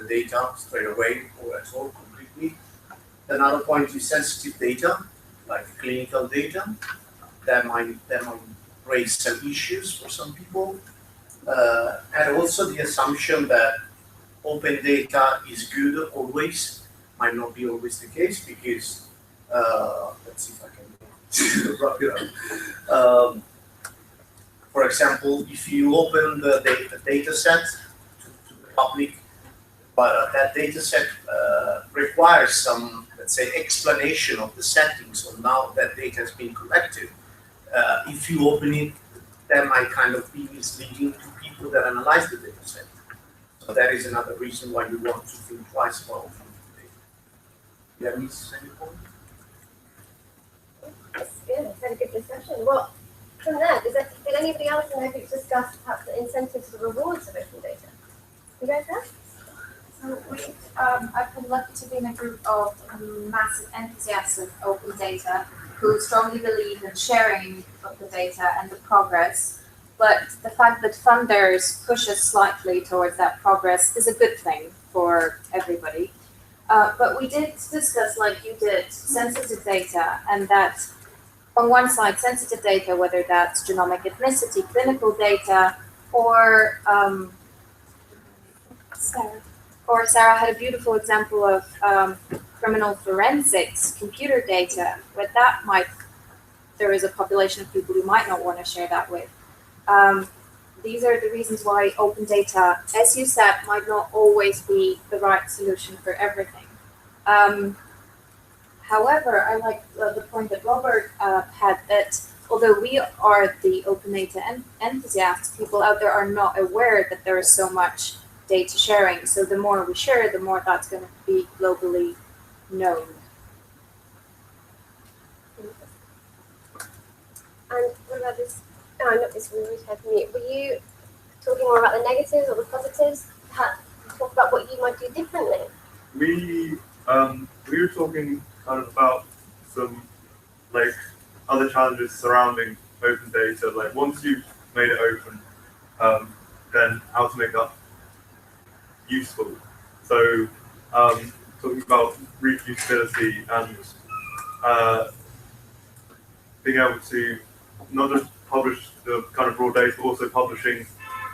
the data straight away or at all completely. Another point is sensitive data, like clinical data, that might raise some issues for some people. And also the assumption that open data is good always might not be always the case because let's see if I can wrap it up. For example, if you open the data set to the public, but that data set requires some, let's say, explanation of the settings on how that data has been collected. If you open it, that might kind of be misleading to people that analyze the data set. So that is another reason why you want to think twice about opening the data. Did I miss any point? That's good. It's had a good discussion. Well, from there, did anybody else in the group discuss perhaps the incentives and rewards of open data? You guys have? So I've been lucky to be in a group of massive enthusiasts of open data who strongly believe in sharing of the data and the progress. But the fact that funders push us slightly towards that progress is a good thing for everybody. But we did discuss, like you did, sensitive data, and that on one side, sensitive data, whether that's genomic ethnicity, clinical data, or Sarah had a beautiful example of criminal forensics, computer data, where there is a population of people who might not want to share that with. These are the reasons why open data, as you said, might not always be the right solution for everything. However, I like the point that Robert had, that although we are the open data enthusiasts, people out there are not aware that there is so much data sharing. So the more we share, the more that's going to be globally known. And what about this? No, not this one. We have mute. Were you talking more about the negatives or the positives? Talk about what you might do differently. We were talking kind of about some like other challenges surrounding open data. Like once you've made it open, then how to make that useful. So talking about reproducibility and being able to not just publish the kind of raw data, but also publishing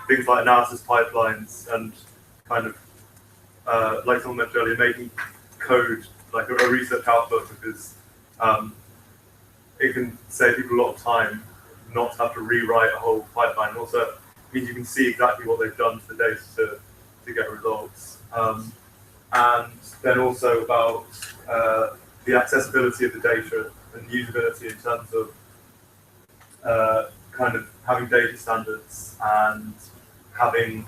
things like analysis pipelines and kind of, like someone mentioned earlier, making code like a research output, because it can save people a lot of time not to have to rewrite a whole pipeline. Also, it means you can see exactly what they've done to the data to get results. And then also about the accessibility of the data and usability in terms of kind of having data standards and having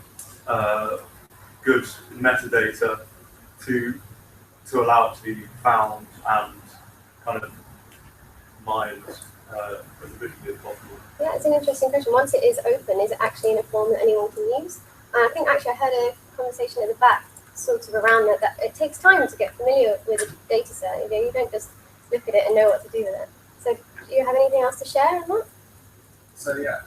good metadata to allow it to be found and kind of mined as efficiently as possible. Yeah, it's an interesting question. Once it is open, is it actually in a form that anyone can use? I think actually I heard a conversation at the back sort of around that it takes time to get familiar with a data set. You don't just look at it and know what to do with it. So do you have anything else to share on that? So yeah,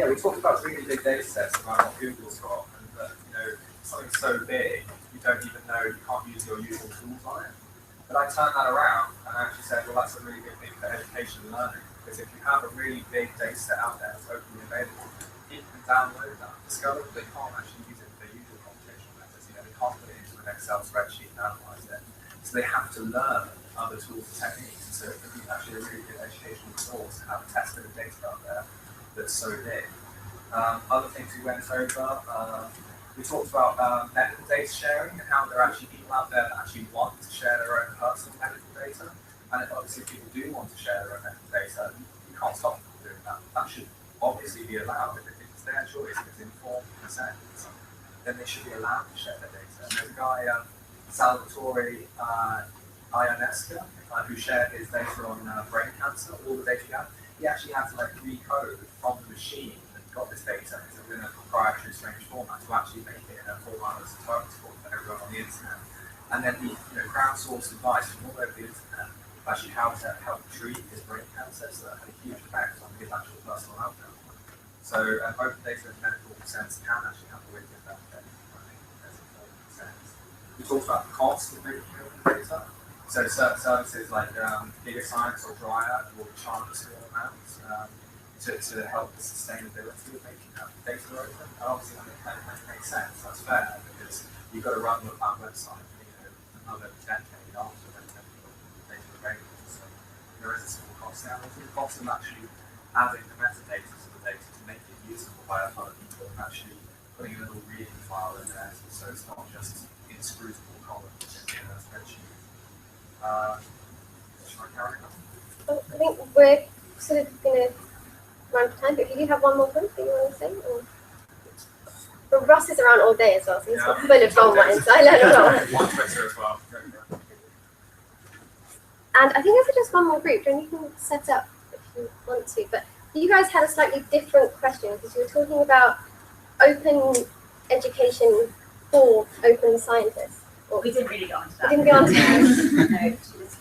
we talked about really big data sets about what Google's got, and that something so big you don't even know, you can't use your usual tools on it. But I turned that around and actually said, well, that's a really good thing for education and learning, because if you have a really big data set out there that's openly available, people can download that, discover that they can't actually use it for their usual computational methods. They can't put it into an Excel spreadsheet and analyze it. So they have to learn other tools and techniques. So it can be actually a really good educational resource to have a test bit of data out there that's so big. Other things we went over, we talked about medical data sharing and how there are actually people out there that actually want to share their own personal medical data. And if obviously people do want to share their own medical data, you can't stop them from doing that. That should obviously be allowed. If it's their choice, if it's informed consent, then they should be allowed to share their data. And there's a guy, Salvatore Ionesca, who shared his data on brain cancer, all the data he had. He actually had to recode from the machine that got this data in a proprietary strange format to actually make it in a format that's targetable for everyone on the internet. And then he crowdsourced advice from all over the internet actually how to help treat his brain cancer, so that had a huge effect on his actual personal outcome. So open data in medical sense can actually have a really good benefit. we talked about the cost of making open data. So certain services like Giga Science or Dryad will charge a small amount to help the sustainability of making that data open. And obviously that makes sense, that's fair, because you've got to run that website for another decade after when data available. So there is a small cost there. There's a cost of actually adding the metadata to the data to make it usable by other people, and actually putting a little reading file in there so it's not just inscrutable columns in a spreadsheet. Shall I carry on? Well, I think we're sort of going to run for time, but if you do have one more thing that you want to say, or... Well, Ross is around all day as well, so he's full of gold mines. I learn a lot. One Twitter as well. And I think there's just one more group, and you can set up if you want to. But you guys had a slightly different question because you were talking about open education for open scientists. Or, We didn't really go into we that. didn't go on to that. No, this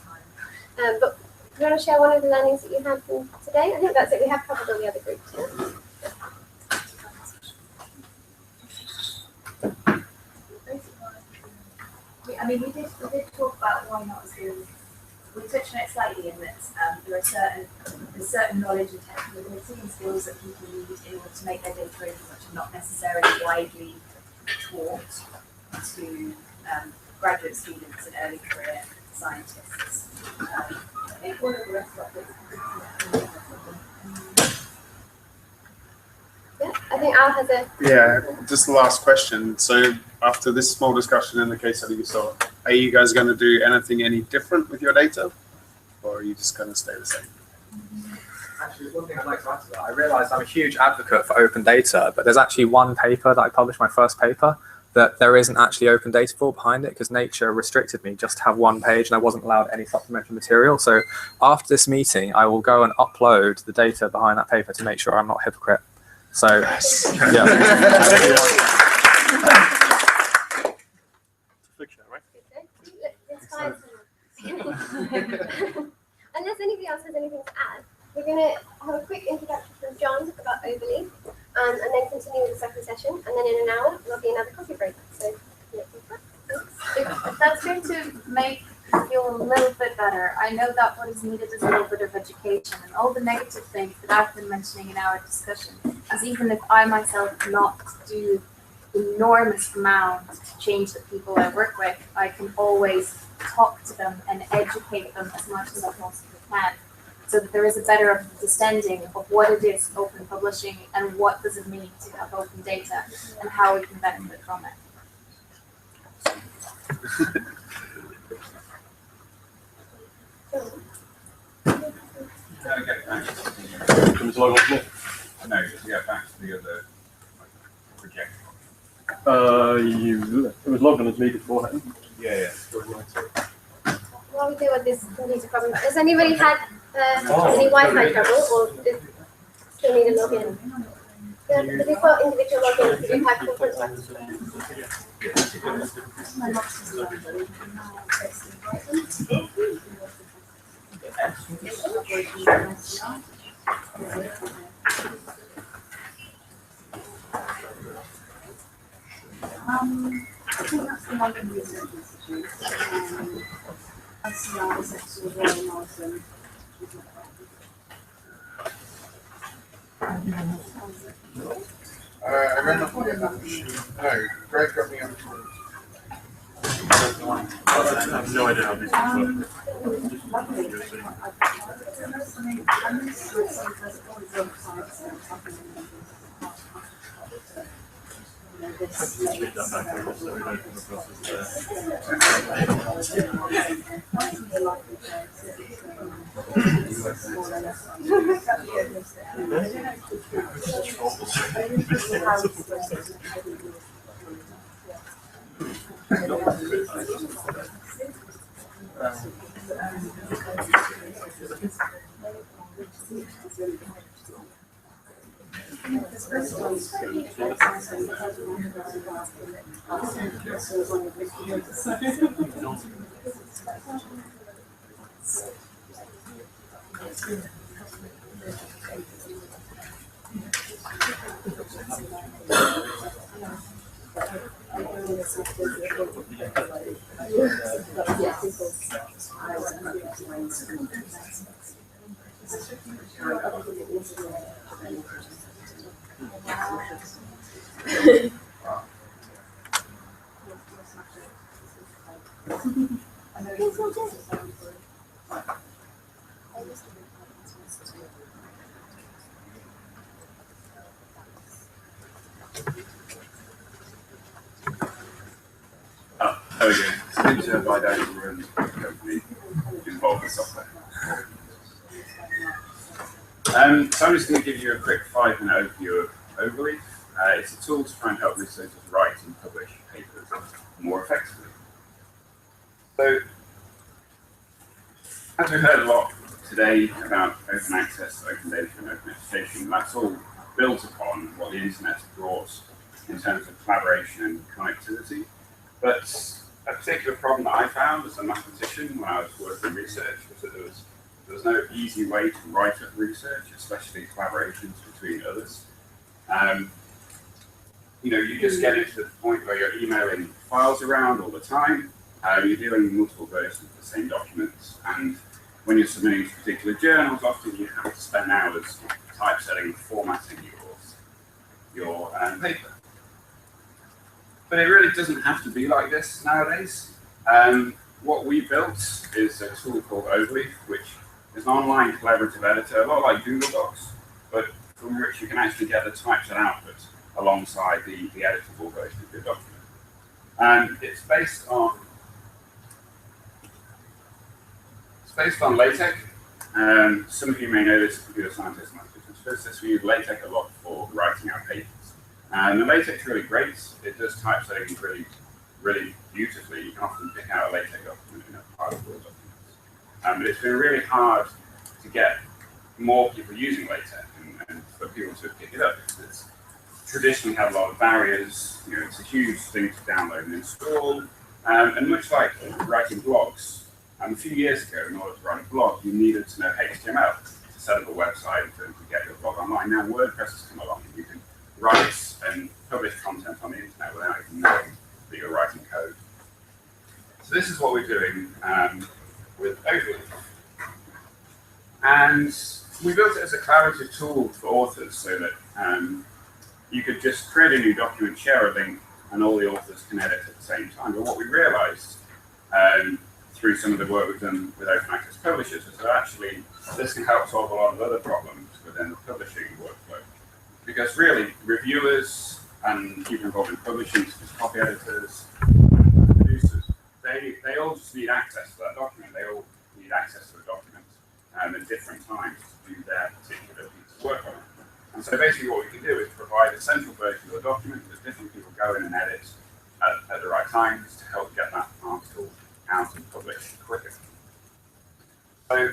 time. But do you want to share one of the learnings that you had from today? I think that's it. We have covered all the other groups. Yeah? I mean, we did talk about why not do. We touched on it slightly in that there's certain knowledge and technical ability and skills that people need in order to make their data open, which are not necessarily widely taught to graduate students and early career scientists. Yeah, I think Al has a... Yeah, just the last question. So after this small discussion in the case study you saw, are you guys going to do anything any different with your data? Or are you just going to stay the same? Actually, there's one thing I'd like to add to that. I realised I'm a huge advocate for open data, but there's actually one paper that I published, my first paper, that there isn't actually open data for behind it because Nature restricted me just to have one page and I wasn't allowed any supplementary material. So after this meeting, I will go and upload the data behind that paper to make sure I'm not a hypocrite. So, yeah. Unless anybody else has anything to add, we're going to have a quick introduction from John about Overly, and then continue with the second session, and then in an hour there'll be another coffee break. So, That's going to make you feel a little bit better. I know that what is needed is a little bit of education, and all the negative things that I've been mentioning in our discussion is even if I myself cannot do enormous amount to change the people I work with, I can always talk to them and educate them as much as I possibly can, so that there is a better understanding of what it is open publishing and what does it mean to have open data and how we can benefit from it. No, yeah, back to the other project. It was logged on as me beforehand. Yeah. while we deal with this computer problem, has anybody had any Wi-Fi trouble or still need a login? Yeah, if you've got individual logins, you've had conference. I think that's the London Research Institute. ICR is actually very awesome. I ran up on it. No, Greg got me on. I have no idea how these things Oh, there we go. So Ninja by Daniel Run company involved with software. So I'm just going to give you a quick 5-minute overview of Overleaf. It's a tool to try and help researchers write and publish papers more effectively. So, as we've heard a lot today about open access, open data, and open education, that's all built upon what the internet's brought in terms of collaboration and connectivity. But a particular problem that I found as a mathematician when I was working in research was that there was no easy way to write up research, especially collaborations between others. You just get into the point where you're emailing files around all the time. You're dealing with multiple versions of the same documents, and when you're submitting to particular journals, often you have to spend hours typesetting and formatting your paper. But it really doesn't have to be like this nowadays. What we built is a tool called Overleaf, which is an online collaborative editor, a lot like Google Docs, but from which you can actually get the typed output alongside the editable version of your document. And it's based on LaTeX. Some of you may know this as computer scientists and mathematicians. Physicists, we use LaTeX a lot for writing our papers. And the LaTeX is really great. It does typesetting really, really beautifully. You can often pick out a LaTeX document in a pile of Word documents. But it's been really hard to get more people using LaTeX and for people to pick it up. It's traditionally had a lot of barriers. It's a huge thing to download and install. And much like writing blogs, a few years ago, in order to write a blog, you needed to know HTML to set up a website and to get your blog online. Now WordPress has come along and you can write and publish content on the internet without even knowing that you're writing code. So this is what we're doing with Overleaf. And we built it as a collaborative tool for authors so that you could just create a new document, share a link, and all the authors can edit at the same time. But what we realized through some of the work we've done with open access publishers is that actually this can help solve a lot of other problems within the publishing workflow. Because really, reviewers and people involved in publishing, such as copy editors, producers, they all just need access to that document. They all need access to the document at different times to do their particular piece of work on it. And so basically what we can do is provide a central version of the document that different people go in and edit at the right times to help get that article out and published quicker. So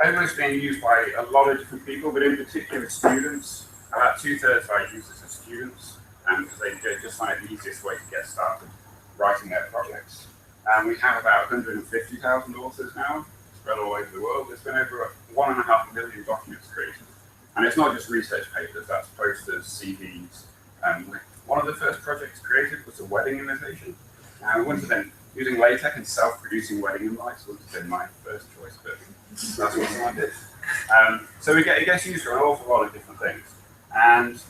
Overleaf's being used by a lot of different people, but in particular students. About 2/3 of our users are students, because they just find it the easiest way to get started writing their projects. And we have about 150,000 authors now, spread all over the world. There's been over 1.5 million documents created. And it's not just research papers, that's posters, CVs. One of the first projects created was a wedding invitation. We wouldn't have been using LaTeX and self-producing wedding invites would have been my first choice, but that's what someone did. So it gets used for an awful lot of different things. And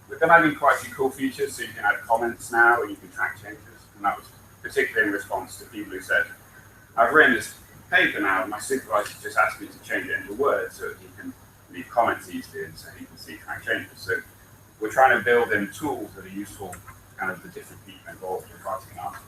we've been adding quite a few cool features, so you can add comments now, or you can track changes. And that was particularly in response to people who said, I've written this paper now, my supervisor just asked me to change it into Word so that he can leave comments easily and so he can see track changes. So we're trying to build in tools that are useful kind of the different people involved in writing an article.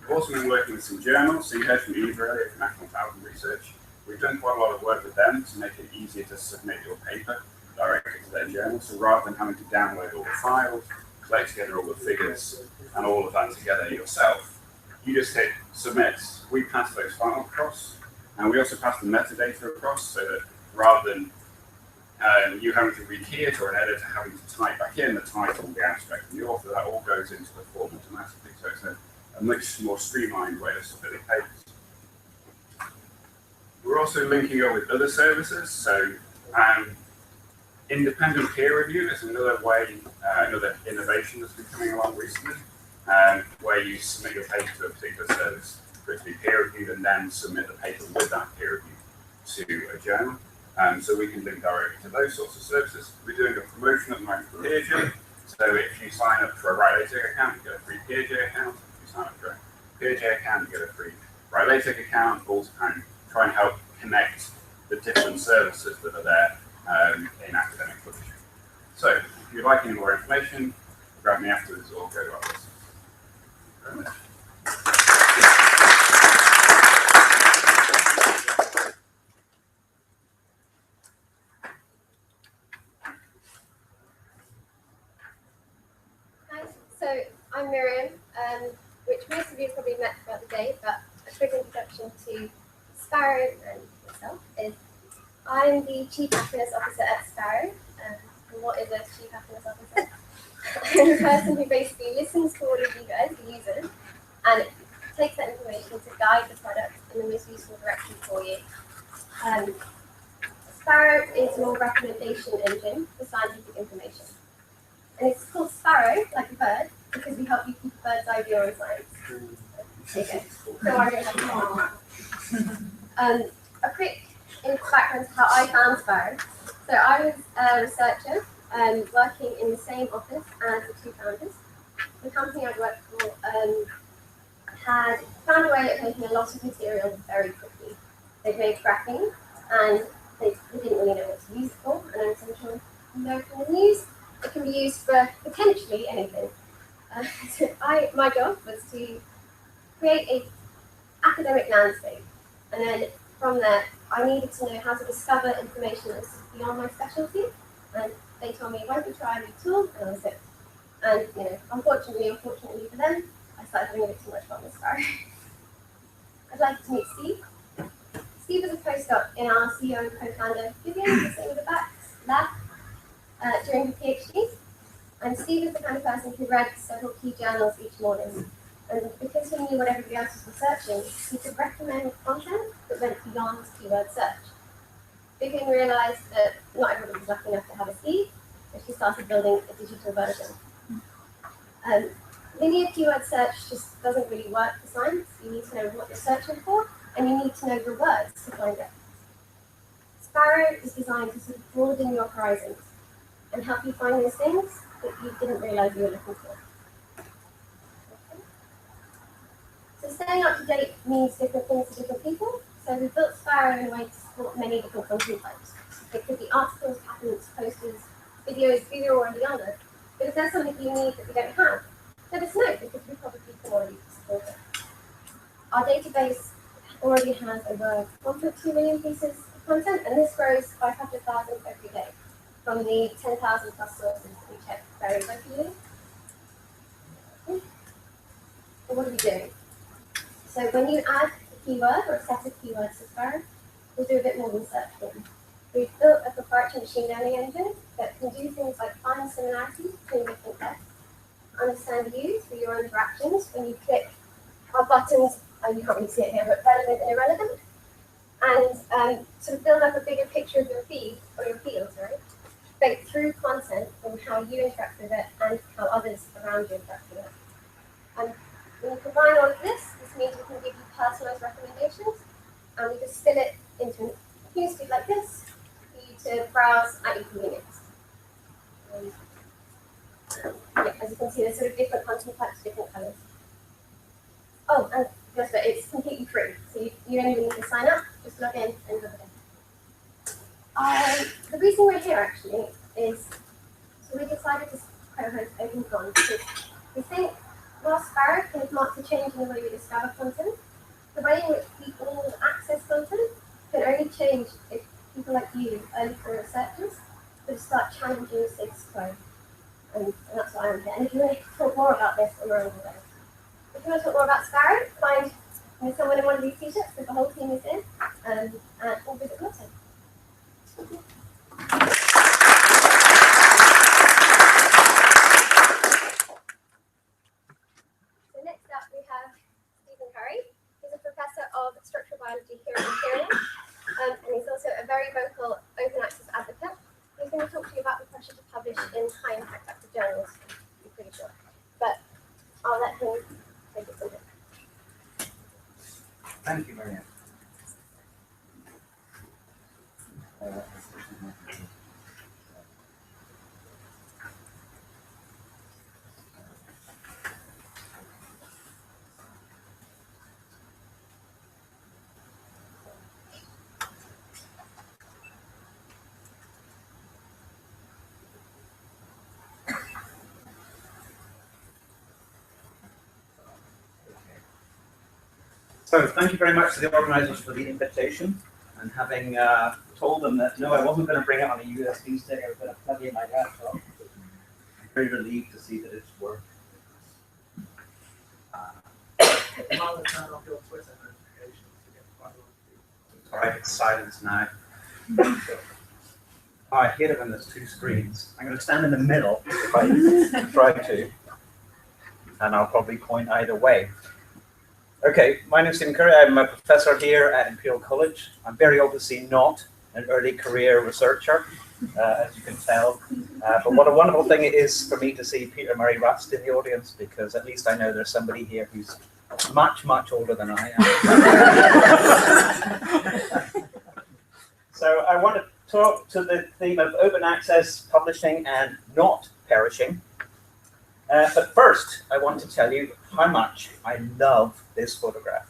We've also been working with some journals, so you heard from Eva earlier from National Thousand Research. We've done quite a lot of work with them to make it easier to submit your paper directly to their journal. So rather than having to download all the files, collect together all the figures, and all of that together yourself, you just hit submit. We pass those files across, and we also pass the metadata across so that rather than you having to rekey it or an editor having to type back in the title, the abstract, and the author, that all goes into the form automatically. So it's a much more streamlined way of submitting papers. We're also linking up with other services. So Independent peer review is another way, another innovation that's been coming along recently, where you submit your paper to a particular service for it to be peer reviewed and then submit the paper with that peer review to a journal. So we can link directly to those sorts of services. We're doing a promotion at the moment for PeerJ. So if you sign up for a WriteLatex account, you get a free PeerJ account. If you sign up for a PeerJ account, you get a free WriteLatex account. Also kind of try and help connect the different services that are there in academic publishing. So if you'd like any more information, grab me afterwards or go to our website. Very much. Hi, so I'm Miriam, which most of you have probably met throughout the day, but a quick introduction to Sparrow and myself is I'm the Chief Happiness Officer at Sparrow. And what is a Chief Happiness Officer? I'm the person who basically listens to all of you guys, the users, and takes that information to guide the product in the most useful direction for you. Sparrow is your recommendation engine for scientific information. And it's called Sparrow, like a bird, because we help you keep a bird's eye view on science. Okay, so I don't have to a quick background to how I found Sparrow. So I was a researcher working in the same office as the two founders. The company I worked for had found a way of making a lot of material very quickly. They'd made graphene and they didn't really know what to use it for, and I'm sure you know from the news, it can be used for potentially anything. So my job was to create an academic landscape, and then from there, I needed to know how to discover information that's beyond my specialty, and they told me, why don't you try a new tool, and I was hooked. And unfortunately for them, I started having a bit too much fun with Sparrow. I'd like to meet Steve. Steve was a postdoc in our CEO and co-founder, Vivian, the same with the back lab, during her PhD. And Steve is the kind of person who read several key journals each morning. And because he knew what everybody else was researching, he could recommend content that went beyond keyword search. Vivian realized that not everybody was lucky enough to have a Steve, and she started building a digital version. Linear keyword search just doesn't really work for science. You need to know what you're searching for, and you need to know the words to find it. Sparrow is designed to sort of broaden your horizons and help you find those things that you didn't realize you were looking for. Okay. So staying up to date means different things to different people. So we built Sparrow in a way to support many different content types. It could be articles, patents, posters, videos, we already on it. But if there's something you need that we don't have, let us know, because we probably can already support it. Our database already has over 1.2 million pieces of content, and this grows 500,000 every day from the 10,000 plus sources that we check very regularly. Okay. So what are we doing? So when you add a keyword or a set of keywords to Sparrow, we'll do a bit more than search for them. We've built a proprietary machine learning engine that can do things like find similarities between different texts, understand you through your interactions when you click our buttons, you can't really see it here, but relevant and irrelevant, and sort of build up a bigger picture of your feed, or your field, sorry, through content from how you interact with it and how others around you interact with it. And when you combine all of this means we can give you personalized recommendations, and we distill it into a newsfeed like this for you to browse at your convenience. Yeah, as you can see, there's sort of different content types, different colors. Oh, and just that it's completely free, so you don't even need to sign up, just log in and log in. The reason we're here actually is, so we decided to co-host OpenCon because we think while Sparrow can mark the change in the way we discover content, the way in which we all access content can only change if people like you, early career researchers, would start challenging the status quo. And that's why I'm here. And if you want to talk more about this, I'm around all day. If you want to talk more about Sparrow, find someone in one of these t-shirts, because the whole team is in, and we'll visit the website. So next up we have Stephen Curry. He's a professor of structural biology here at Imperial, and he's also a very vocal open access advocate. He's going to talk to you about pretty sure. But I'll let him take it from here. Thank you, Marianne. So thank you very much to the organisers for the invitation, and having told them that no, I wasn't going to bring it on a USB stick, I was going to plug in my laptop. I'm very relieved to see that it's worked. Alright, it's silence now. Oh, I hate it when there's two screens. I'm going to stand in the middle if I try to, and I'll probably point either way. Okay, my name is Stephen Curry. I'm a professor here at Imperial College. I'm very obviously not an early career researcher, as you can tell. But what a wonderful thing it is for me to see Peter Murray Rust in the audience, because at least I know there's somebody here who's much, much older than I am. So I want to talk to the theme of open access, publishing, and not perishing. But first, I want to tell you how much I love this photograph.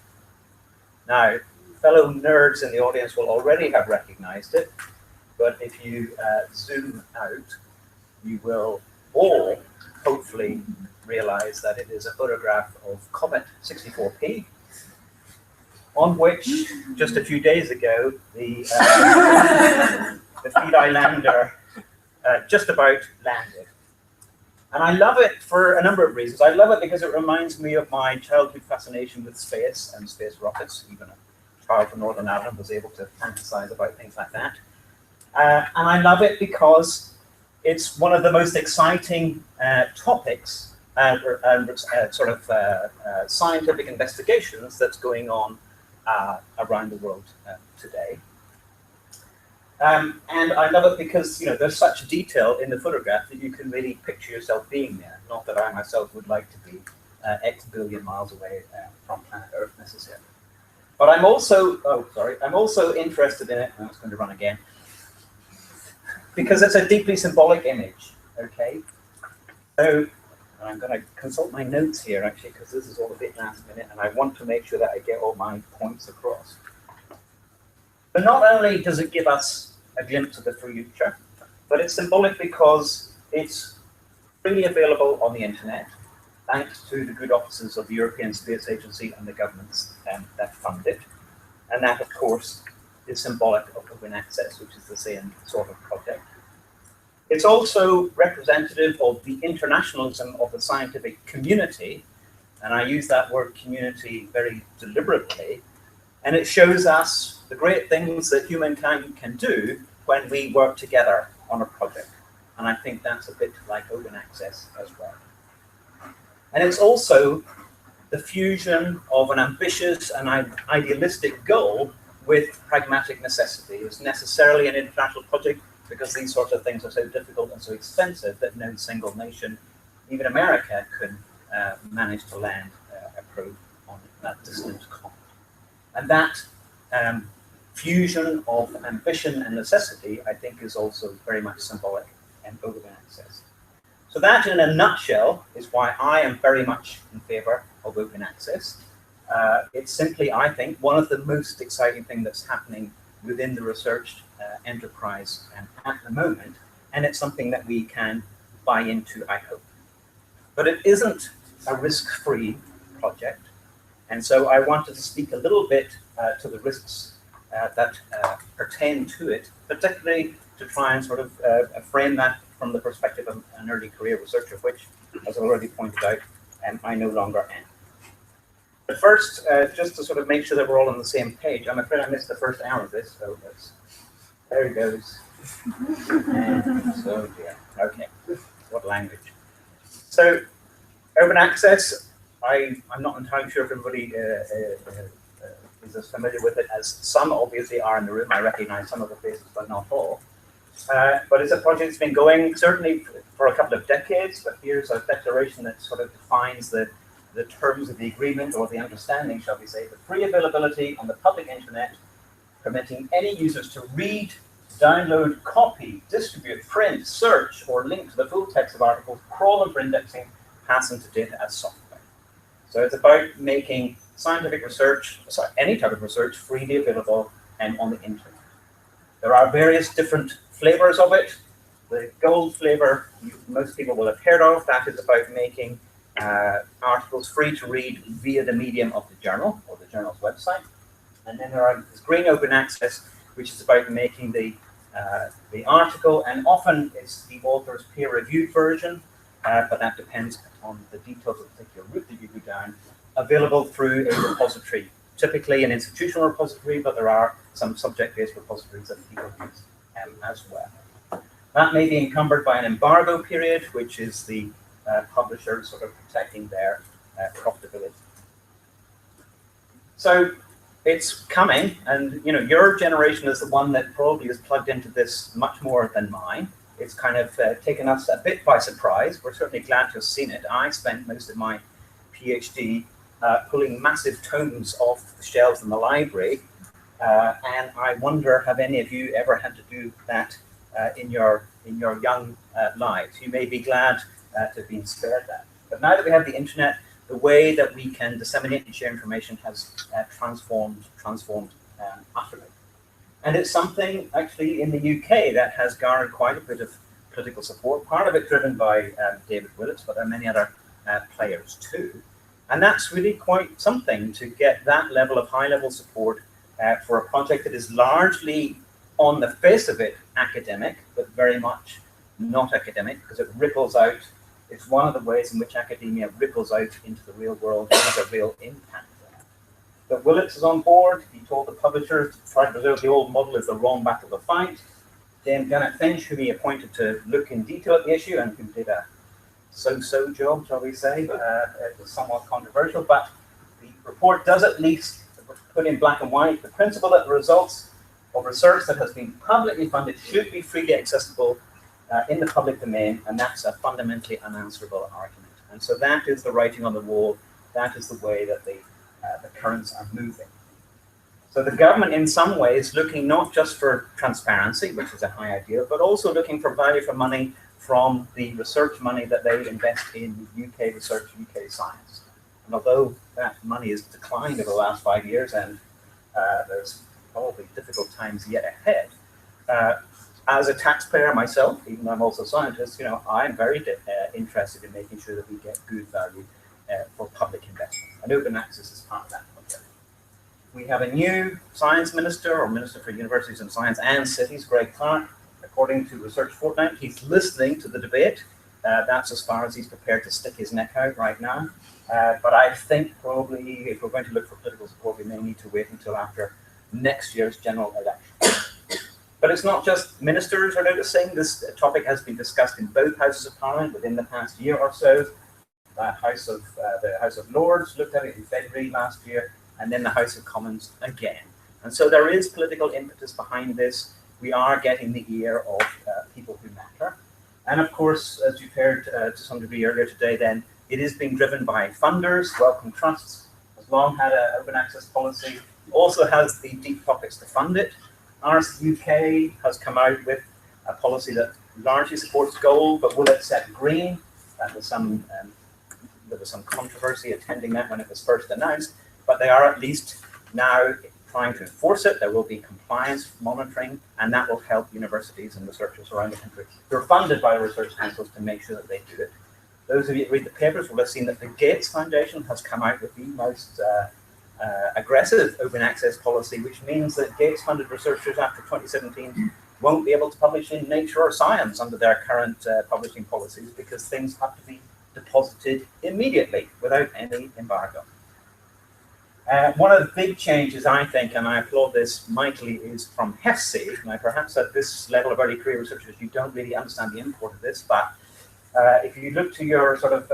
Now, fellow nerds in the audience will already have recognized it, but if you zoom out, you will all hopefully realize that it is a photograph of Comet 64P, on which, just a few days ago, the Philae lander just about landed. And I love it for a number of reasons. I love it because it reminds me of my childhood fascination with space and space rockets. Even a child from Northern Ireland was able to fantasize about things like that. And I love it because it's one of the most exciting topics and scientific investigations that's going on around the world today. And I love it because there's such detail in the photograph that you can really picture yourself being there. Not that I myself would like to be X billion miles away from planet Earth necessarily. But I'm also, I'm also interested in it. I was going to run again. Because it's a deeply symbolic image, okay? So I'm going to consult my notes here actually, because this is all a bit last minute, and I want to make sure that I get all my points across. But not only does it give us a glimpse of the future, but it's symbolic because it's freely available on the internet, thanks to the good offices of the European Space Agency and the governments that fund it. And that, of course, is symbolic of open access, which is the same sort of project. It's also representative of the internationalism of the scientific community, and I use that word community very deliberately, and it shows us the great things that humankind can do when we work together on a project. And I think that's a bit like open access as well. And it's also the fusion of an ambitious and idealistic goal with pragmatic necessity. It's necessarily an international project because these sorts of things are so difficult and so expensive that no single nation, even America, could manage to land a probe on that distant comet. And that fusion of ambition and necessity, I think, is also very much symbolic in open access. So that, in a nutshell, is why I am very much in favor of open access. It's simply, I think, one of the most exciting things that's happening within the research enterprise at the moment, and it's something that we can buy into, I hope. But it isn't a risk-free project, and so I wanted to speak a little bit to the risks that pertain to it, particularly to try and sort of frame that from the perspective of an early career researcher, which, as I already pointed out, I no longer am. But first, just to sort of make sure that we're all on the same page, I'm afraid I missed the first hour of this, so there it goes. And so, yeah, okay, what language? So, open access, I'm not entirely sure if everybody is as familiar with it as some obviously are in the room. I recognize some of the faces, but not all. But it's a project that's been going certainly for a couple of decades, but here's a declaration that sort of defines the terms of the agreement, or the understanding, shall we say, the free availability on the public internet, permitting any users to read, download, copy, distribute, print, search, or link to the full text of articles, crawl them for indexing, pass them to data as software. So it's about making scientific research, any type of research, freely available and on the internet. There are various different flavors of it. The gold flavor, most people will have heard of. That is about making articles free to read via the medium of the journal or the journal's website. And then there is green open access, which is about making the article, and often it's the author's peer-reviewed version, but that depends on the details of the particular route that you go down, available through a repository, typically an institutional repository, but there are some subject-based repositories that people use as well. That may be encumbered by an embargo period, which is the publisher sort of protecting their profitability. So it's coming, and your generation is the one that probably is plugged into this much more than mine. It's kind of taken us a bit by surprise. We're certainly glad to have seen it. I spent most of my PhD pulling massive tomes off the shelves in the library, and I wonder, have any of you ever had to do that in your young lives? You may be glad to have been spared that. But now that we have the internet, the way that we can disseminate and share information has transformed utterly. And it's something actually in the UK that has garnered quite a bit of political support, part of it driven by David Willetts, but there are many other players too. And that's really quite something to get that level of high-level support for a project that is largely, on the face of it, academic, but very much not academic, because it ripples out. It's one of the ways in which academia ripples out into the real world and has a real impact. But Willetts is on board. He told the publishers to try to preserve the old model is the wrong battle to fight. Dame Janet Finch, whom he appointed to look in detail at the issue and who did a so-so job, shall we say. It was somewhat controversial, but the report does at least put in black and white the principle that the results of research that has been publicly funded should be freely accessible in the public domain, and that's a fundamentally unanswerable argument. And so that is the writing on the wall. That is the way that the currents are moving. So the government, in some ways, looking not just for transparency, which is a high ideal, but also looking for value for money from the research money that they invest in UK research, UK science. And although that money has declined over the last 5 years, and there's probably difficult times yet ahead, as a taxpayer myself, even though I'm also a scientist, I'm very interested in making sure that we get good value for public investment. And open access is part of that project. We have a new science minister, or Minister for Universities and Science and Cities, Greg Clark. According to Research Fortnight, he's listening to the debate. That's as far as he's prepared to stick his neck out right now. But I think probably if we're going to look for political support, we may need to wait until after next year's general election. But it's not just ministers are noticing. This topic has been discussed in both houses of Parliament within the past year or so. The House of Lords looked at it in February last year, and then the House of Commons again. And so there is political impetus behind this. We are getting the ear of people who matter. And of course, as you've heard to some degree earlier today, then it is being driven by funders. Wellcome Trusts has long had an open access policy, also has the deep pockets to fund it. Ours UK has come out with a policy that largely supports gold, but will it set green? There was some controversy attending that when it was first announced, but they are at least now trying to enforce it. There will be compliance monitoring, and that will help universities and researchers around the country who are funded by research councils to make sure that they do it. Those of you that read the papers will have seen that the Gates Foundation has come out with the most aggressive open access policy, which means that Gates-funded researchers after 2017 won't be able to publish in Nature or Science under their current publishing policies, because things have to be deposited immediately without any embargo. One of the big changes, I think, and I applaud this mightily, is from HEFC. Now, perhaps at this level of early career researchers, you don't really understand the import of this, but if you look to your sort of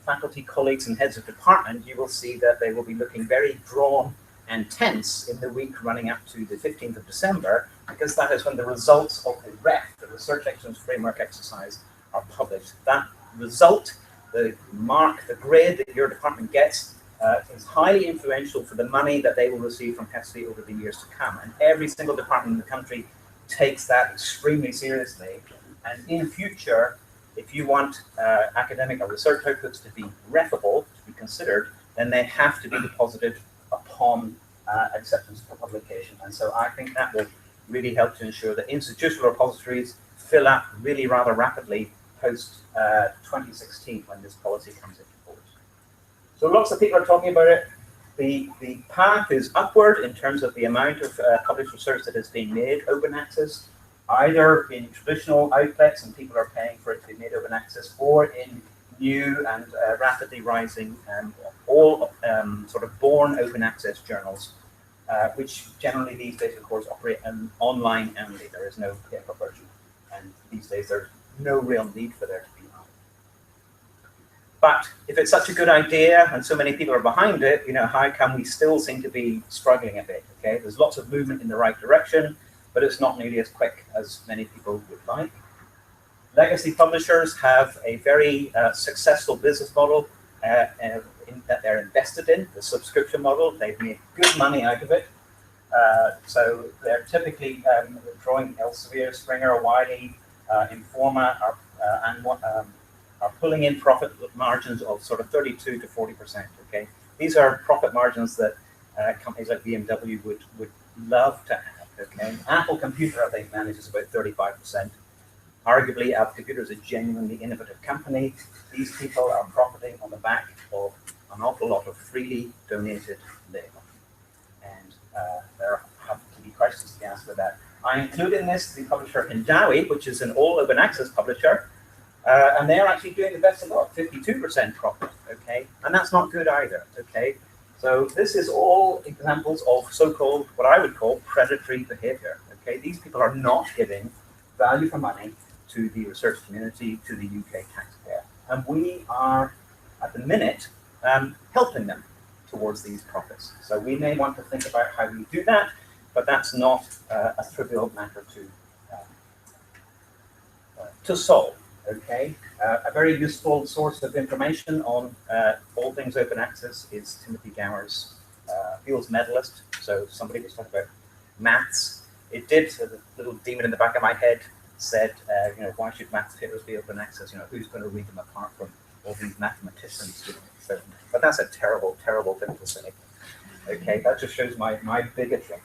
faculty colleagues and heads of department, you will see that they will be looking very drawn and tense in the week running up to the 15th of December, because that is when the results of the REF, the Research Excellence Framework exercise, are published. That result, the mark, the grade that your department gets, is highly influential for the money that they will receive from PEFSI over the years to come. And every single department in the country takes that extremely seriously. And in future, if you want academic or research outputs to be refable, to be considered, then they have to be deposited upon acceptance for publication. And so I think that will really help to ensure that institutional repositories fill up really rather rapidly post 2016 when this policy comes into force. So lots of people are talking about it. The path is upward in terms of the amount of published research that is being made open access, either in traditional outlets and people are paying for it to be made open access, or in new and rapidly rising all sort of born open access journals, which generally these days, of course, operate online only. There is no paper version. And these days, there's no real need for there to be one. But if it's such a good idea and so many people are behind it, you know, how come we still seem to be struggling a bit? Okay, there's lots of movement in the right direction, but it's not nearly as quick as many people would like. Legacy publishers have a very successful business model that they're invested in, the subscription model. They've made good money out of it. So they're typically drawing Elsevier, Springer, Wiley, Informa are pulling in profit margins of sort of 32 to 40%. Okay, these are profit margins that companies like BMW would love to have. Okay, Apple Computer, I think, manages about 35%. Arguably, Apple Computer is a genuinely innovative company. These people are profiting on the back of an awful lot of freely donated labor. And there have to be questions to be asked about that. I include in this the publisher Hindawi, which is an all open access publisher. And they're actually doing the best of luck, 52% profit, okay? And that's not good either, okay? So this is all examples of so-called, what I would call predatory behavior, okay? These people are not giving value for money to the research community, to the UK taxpayer. And we are, at the minute, helping them towards these profits. So we may want to think about how we do that, but that's not a trivial matter to solve. Okay, a very useful source of information on all things open access is Timothy Gower's Fields Medalist. So somebody was talking about maths. It did, so the little demon in the back of my head said, you know, why should maths papers be open access? You know, who's going to read them apart from all these mathematicians? You know? So, but that's a terrible, terrible thing to say. Okay, that just shows my bigotry.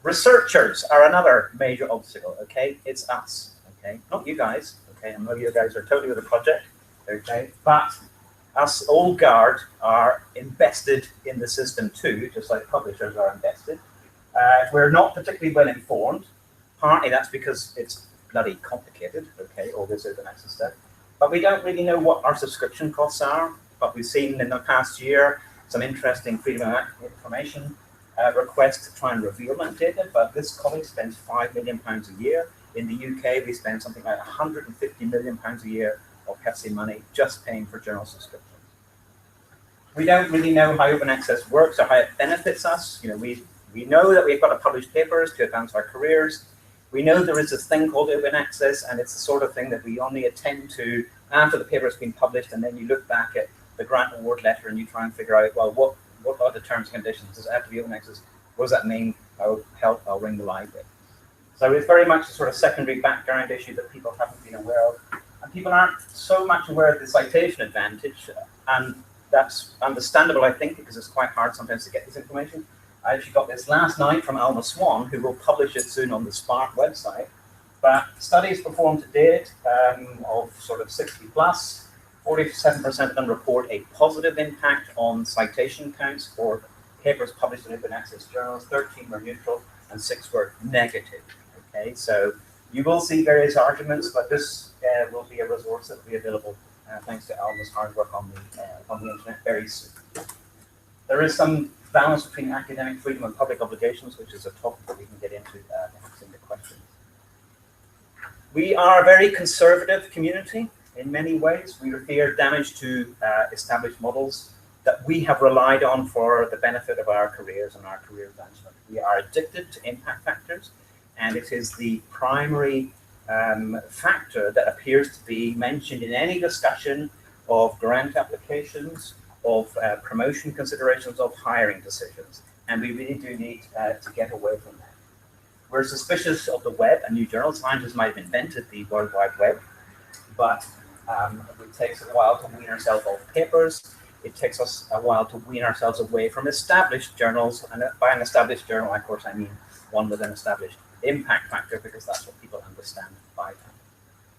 Researchers are another major obstacle. Okay, it's us. Okay, not you guys. Okay, I know you guys are totally with the project. Okay, but us old guard are invested in the system too, just like publishers are invested. We're not particularly well informed. Partly that's because it's bloody complicated. Okay, all this open access stuff. But we don't really know what our subscription costs are. But we've seen in the past year some interesting freedom of information requests to try and reveal that data. But this college spends £5 million a year. In the UK, we spend something like £150 million a year of PEFSI money just paying for journal subscriptions. We don't really know how open access works or how it benefits us. You know, we know that we've got to publish papers to advance our careers. We know there is this thing called open access, and it's the sort of thing that we only attend to after the paper has been published, and then you look back at the grant award letter and you try and figure out, well, what are the terms and conditions? Does it have to be open access? What does that mean? I'll ring the library. So it's very much a sort of secondary background issue that people haven't been aware of. And people aren't so much aware of the citation advantage. And that's understandable, I think, because it's quite hard sometimes to get this information. I actually got this last night from Alma Swan, who will publish it soon on the Spark website. But studies performed to date of sort of 60 plus, 47% of them report a positive impact on citation counts for papers published in open access journals, 13 were neutral, and 6 were negative. Okay, so you will see various arguments, but this will be a resource that will be available thanks to Alma's hard work on the internet very soon. There is some balance between academic freedom and public obligations, which is a topic that we can get into next in the questions. We are a very conservative community in many ways. We fear damage to established models. that we have relied on for the benefit of our careers and our career advancement. We are addicted to impact factors, and it is the primary factor that appears to be mentioned in any discussion of grant applications, of promotion considerations, of hiring decisions. And we really do need to get away from that. We're suspicious of the web and new journal. Scientists might have invented the World Wide Web, but it takes a while to wean ourselves off papers. It takes us a while to wean ourselves away from established journals. And by an established journal, of course, I mean one with an established impact factor, because that's what people understand by that.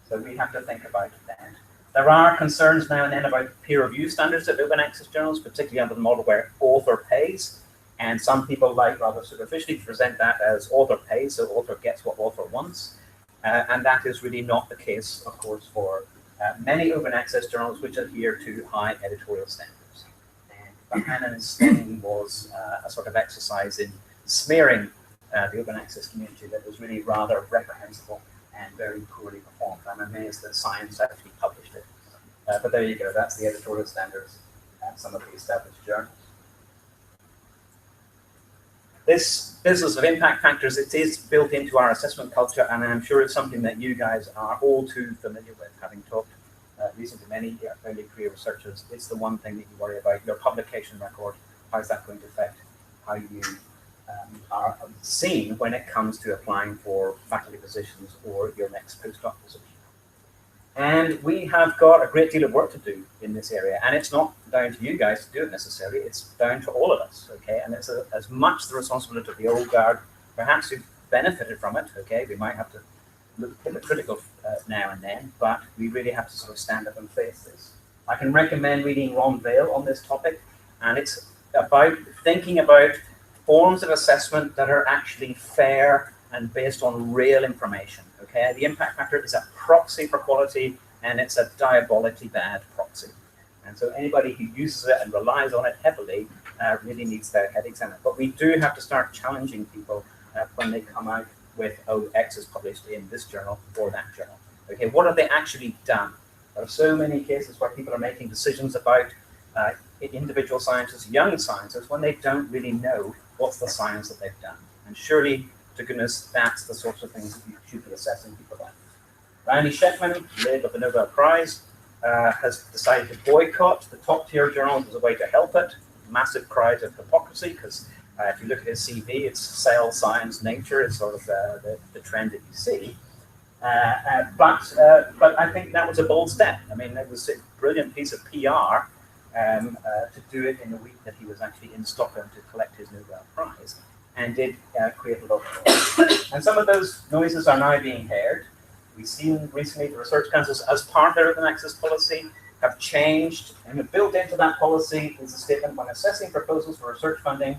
So we have to think about that. There are concerns now and then about peer review standards of open access journals, particularly under the model where author pays. And some people like rather superficially to present that as author pays, so author gets what author wants. And that is really not the case, of course, for many open access journals which adhere to high editorial standards. And Buchanan's thing was a sort of exercise in smearing the open access community that was really rather reprehensible and very poorly performed. I'm amazed that Science actually published it. But there you go, that's the editorial standards at some of the established journals. This business of impact factors, it is built into our assessment culture, and I'm sure it's something that you guys are all too familiar with, having talked recently to many early career researchers. It's the one thing that you worry about, your publication record. How is that going to affect how you are seen when it comes to applying for faculty positions or your next postdoc position? And we have got a great deal of work to do in this area, and it's not down to you guys to do it necessarily, it's down to all of us, okay? And it's as much the responsibility of the old guard, perhaps who benefited from it, okay? We might have to look hypocritical now and then, but we really have to sort of stand up and face this. I can recommend reading Ron Vale on this topic, and it's about thinking about forms of assessment that are actually fair and based on real information, okay? The impact factor is a proxy for quality, and it's a diabolically bad proxy. And so anybody who uses it and relies on it heavily really needs their head examined. But we do have to start challenging people when they come out with, oh, X is published in this journal or that journal. Okay, what have they actually done? There are so many cases where people are making decisions about individual scientists, young scientists, when they don't really know what's the science that they've done. And surely, to goodness, that's the sorts of things that you should be assessing people like. Randy Sheckman, late of the Nobel Prize, has decided to boycott the top-tier journals as a way to help it. Massive cries of hypocrisy, because if you look at his CV, it's Cell, Science, Nature is sort of the trend that you see. But I think that was a bold step. I mean, it was a brilliant piece of PR to do it in the week that he was actually in Stockholm to collect his Nobel Prize, and did create a lot of noise. And some of those noises are now being heard. We've seen recently the research councils, as part of their open access policy, have changed, and built into that policy is a statement: when assessing proposals for research funding,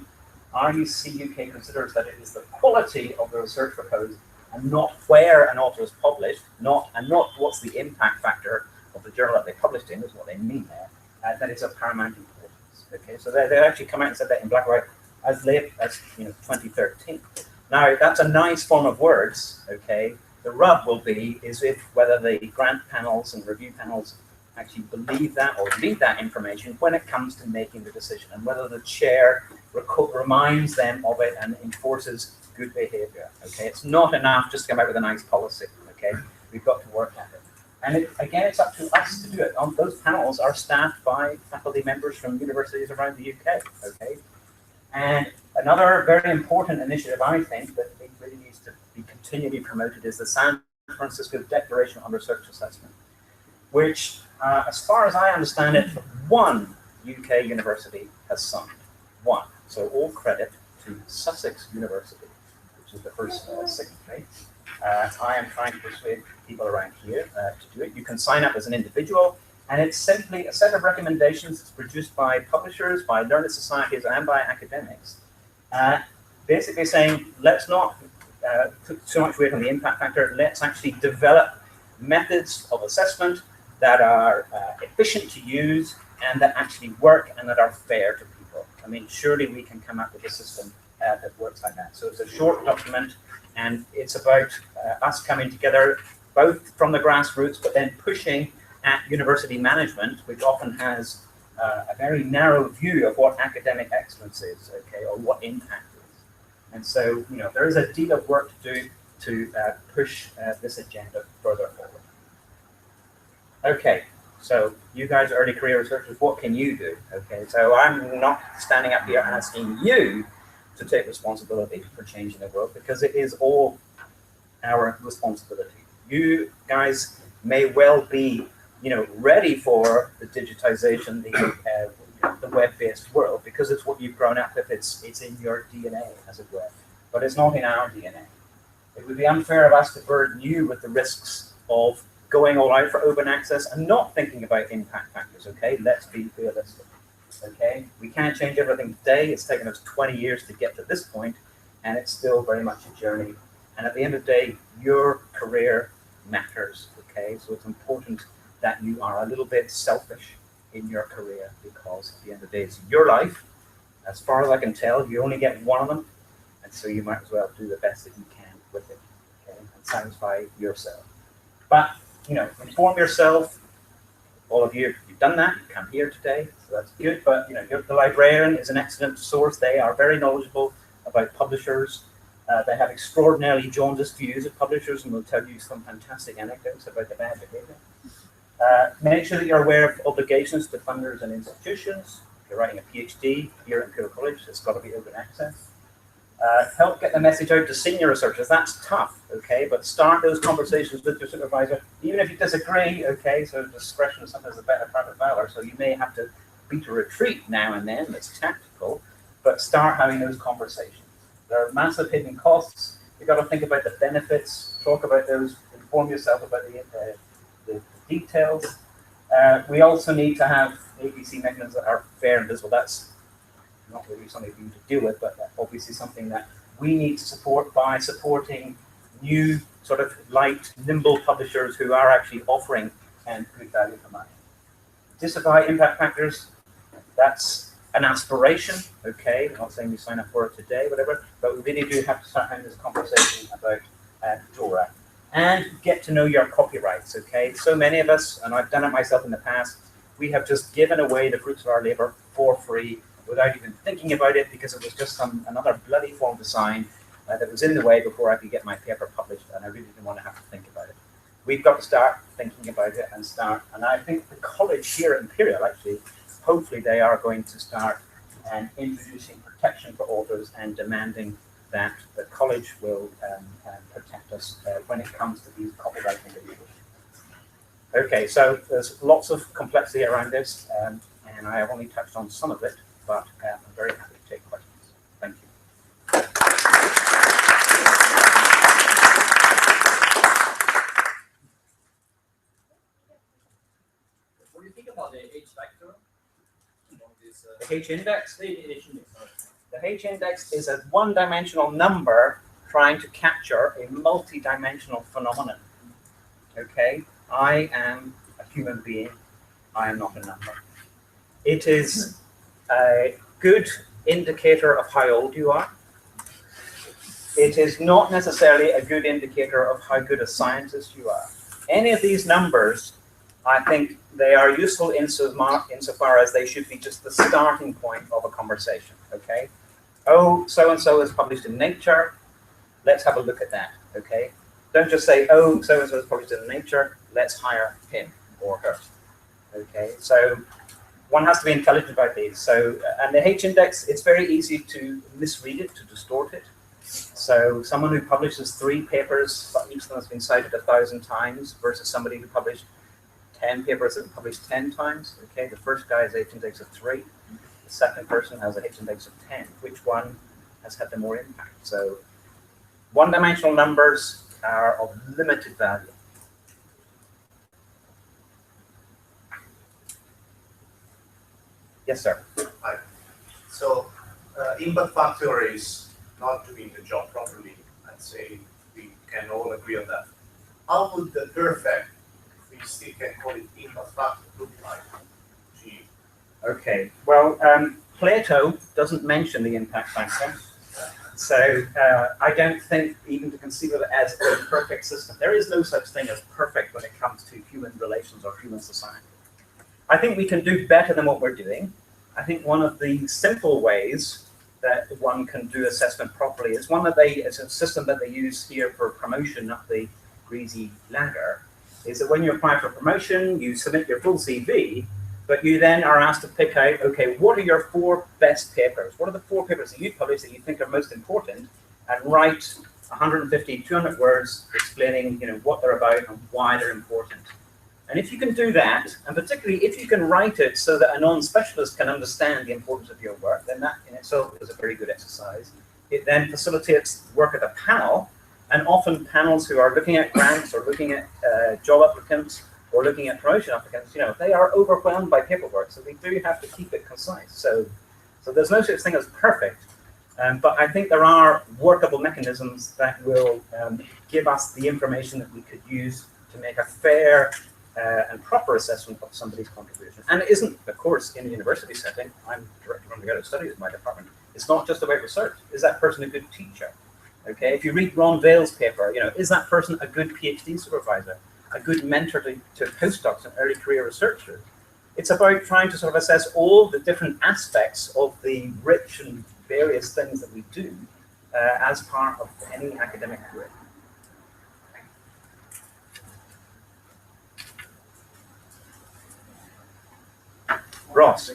RUC UK considers that it is the quality of the research proposed and not where an author is published, not what's the impact factor of the journal that they published in, is what they mean there, that is of paramount importance. Okay, so they actually come out and said that in black and white as late as 2013. Now that's a nice form of words, okay. The rub will be is if whether the grant panels and review panels actually believe that or read that information when it comes to making the decision, and whether the chair reminds them of it and enforces good behavior. Okay, it's not enough just to come out with a nice policy. Okay, we've got to work at it. And again, it's up to us to do it. Those panels are staffed by faculty members from universities around the UK. Okay, and another very important initiative, I think, that really needs to be continually promoted is the San Francisco Declaration on Research Assessment, which, as far as I understand it, one UK university has signed. One. So all credit to Sussex University, which is the first signatory. I am trying to persuade people around here to do it. You can sign up as an individual, and it's simply a set of recommendations that's produced by publishers, by learned societies, and by academics, basically saying, let's not put too much weight on the impact factor. Let's actually develop methods of assessment that are efficient to use and that actually work and that are fair to people. I mean, surely we can come up with a system that works like that. So it's a short document, and it's about us coming together, both from the grassroots, but then pushing at university management, which often has a very narrow view of what academic excellence is, okay, or what impact is. And so, there is a deal of work to do to push this agenda further forward. Okay, so you guys are early career researchers, what can you do? Okay, so I'm not standing up here asking you to take responsibility for changing the world, because it is all our responsibility. You guys may well be, ready for the digitization, the web-based world, because it's what you've grown up with. It's in your DNA, as it were, but it's not in our DNA. It would be unfair of us to burden you with the risks of going all out for open access and not thinking about impact factors. Okay, let's be realistic. Okay, we can't change everything today. It's taken us 20 years to get to this point, and it's still very much a journey. And at the end of the day, your career matters. Okay, so it's important that you are a little bit selfish in your career, because at the end of the day, it's your life. As far as I can tell, you only get one of them, and so you might as well do the best that you can with it, okay, and satisfy yourself. But inform yourself. All of you, you've done that. You come here today, so that's good. But the librarian is an excellent source. They are very knowledgeable about publishers. They have extraordinarily jaundiced views of publishers, and will tell you some fantastic anecdotes about the bad behavior. Make sure that you're aware of obligations to funders and institutions. If you're writing a PhD here at Imperial College, it's got to be open access. Help get the message out to senior researchers. That's tough, okay? But start those conversations with your supervisor, even if you disagree, okay? So discretion is sometimes a better part of valor. So you may have to beat a retreat now and then. That's tactical, but start having those conversations. There are massive hidden costs. You've got to think about the benefits. Talk about those. Inform yourself about the details. We also need to have ABC mechanisms that are fair and visible. That's not really something for you to deal with, but obviously something that we need to support by supporting new sort of light, nimble publishers who are actually offering good value for money. Disavow impact factors, that's an aspiration, okay? I'm not saying we sign up for it today, whatever, but we really do have to start having this conversation about DORA. And get to know your copyrights, okay? So many of us, and I've done it myself in the past, we have just given away the fruits of our labor for free without even thinking about it, because it was just another bloody form design that was in the way before I could get my paper published, and I really didn't want to have to think about it. We've got to start thinking about it and I think the college here at Imperial, actually, hopefully they are going to start introducing protection for authors and demanding that the college will protect us when it comes to these copyright negotiations. Okay, so there's lots of complexity around this, and I have only touched on some of it, but I'm very happy to take questions. Thank you. What do you think about the H factor? The H index? The H index is a one-dimensional number trying to capture a multi-dimensional phenomenon. Okay, I am a human being. I am not a number. It is a good indicator of how old you are. It is not necessarily a good indicator of how good a scientist you are. Any of these numbers, I think they are useful insofar as they should be just the starting point of a conversation, okay? Oh, so-and-so is published in Nature. Let's have a look at that, okay? Don't just say, oh, so-and-so is published in Nature. Let's hire him or her, okay? So one has to be intelligent about these. So, and the H index, it's very easy to misread it, to distort it. So someone who publishes 3 papers, but each of them has been cited 1,000 times, versus somebody who published 10 papers that were published 10 times. Okay, the first guy has H index of 3. The second person has a H index of 10. Which one has had the more impact? So one-dimensional numbers are of limited value. Yes, sir. Hi. So impact factor is not doing the job properly. I'd say we can all agree on that. How would the perfect, if we still can call it impact factor, look like? Gee. Okay, well, Plato doesn't mention the impact factor. So I don't think even to conceive of it as a perfect system. There is no such thing as perfect when it comes to human relations or human society. I think we can do better than what we're doing. I think one of the simple ways that one can do assessment properly is it's a system that they use here for promotion up the greasy ladder, is that when you apply for promotion, you submit your full CV, but you then are asked to pick out, okay, what are your 4 best papers? What are the 4 papers that you publish that you think are most important? And write 150, 200 words explaining, what they're about and why they're important. And if you can do that, and particularly if you can write it so that a non-specialist can understand the importance of your work, then that in itself is a very good exercise. It then facilitates work at a panel, and often panels who are looking at grants or looking at job applicants or looking at promotion applicants, they are overwhelmed by paperwork, so we do have to keep it concise. So there's no such thing as perfect, but I think there are workable mechanisms that will give us the information that we could use to make a fair and proper assessment of somebody's contribution. And it isn't, of course, in a university setting. I'm director of undergraduate studies in my department. It's not just about research. Is that person a good teacher? Okay, if you read Ron Vale's paper, is that person a good PhD supervisor, a good mentor to postdocs and early career researchers? It's about trying to sort of assess all the different aspects of the rich and various things that we do as part of any academic career. Ross.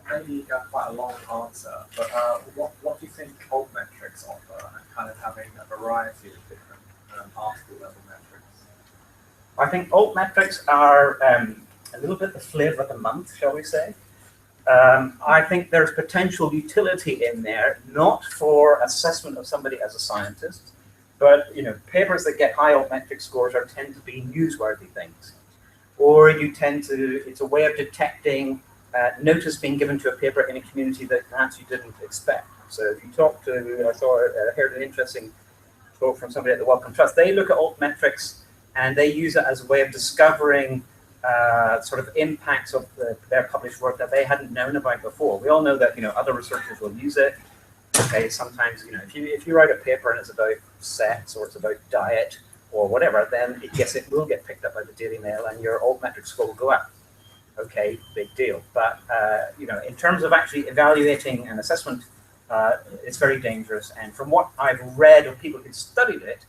Maybe you got quite a long answer, but what do you think altmetrics offer, and kind of having a variety of different article level metrics? I think altmetrics are a little bit the flavor of the month, shall we say. I think there's potential utility in there, not for assessment of somebody as a scientist, but papers that get high altmetric scores tend to be newsworthy things, or it's a way of detecting notice being given to a paper in a community that perhaps you didn't expect. So if you talk to, I heard an interesting talk from somebody at the Wellcome Trust. They look at altmetrics and they use it as a way of discovering sort of impacts of their published work that they hadn't known about before. We all know that other researchers will use it. Okay, sometimes if you write a paper and it's about sex or it's about diet or whatever, then it will get picked up by the Daily Mail and your altmetric score will go up. Okay, big deal. But in terms of actually evaluating an assessment, it's very dangerous. And from what I've read of people who studied it,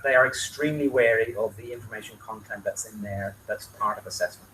they are extremely wary of the information content that's in there that's part of assessment.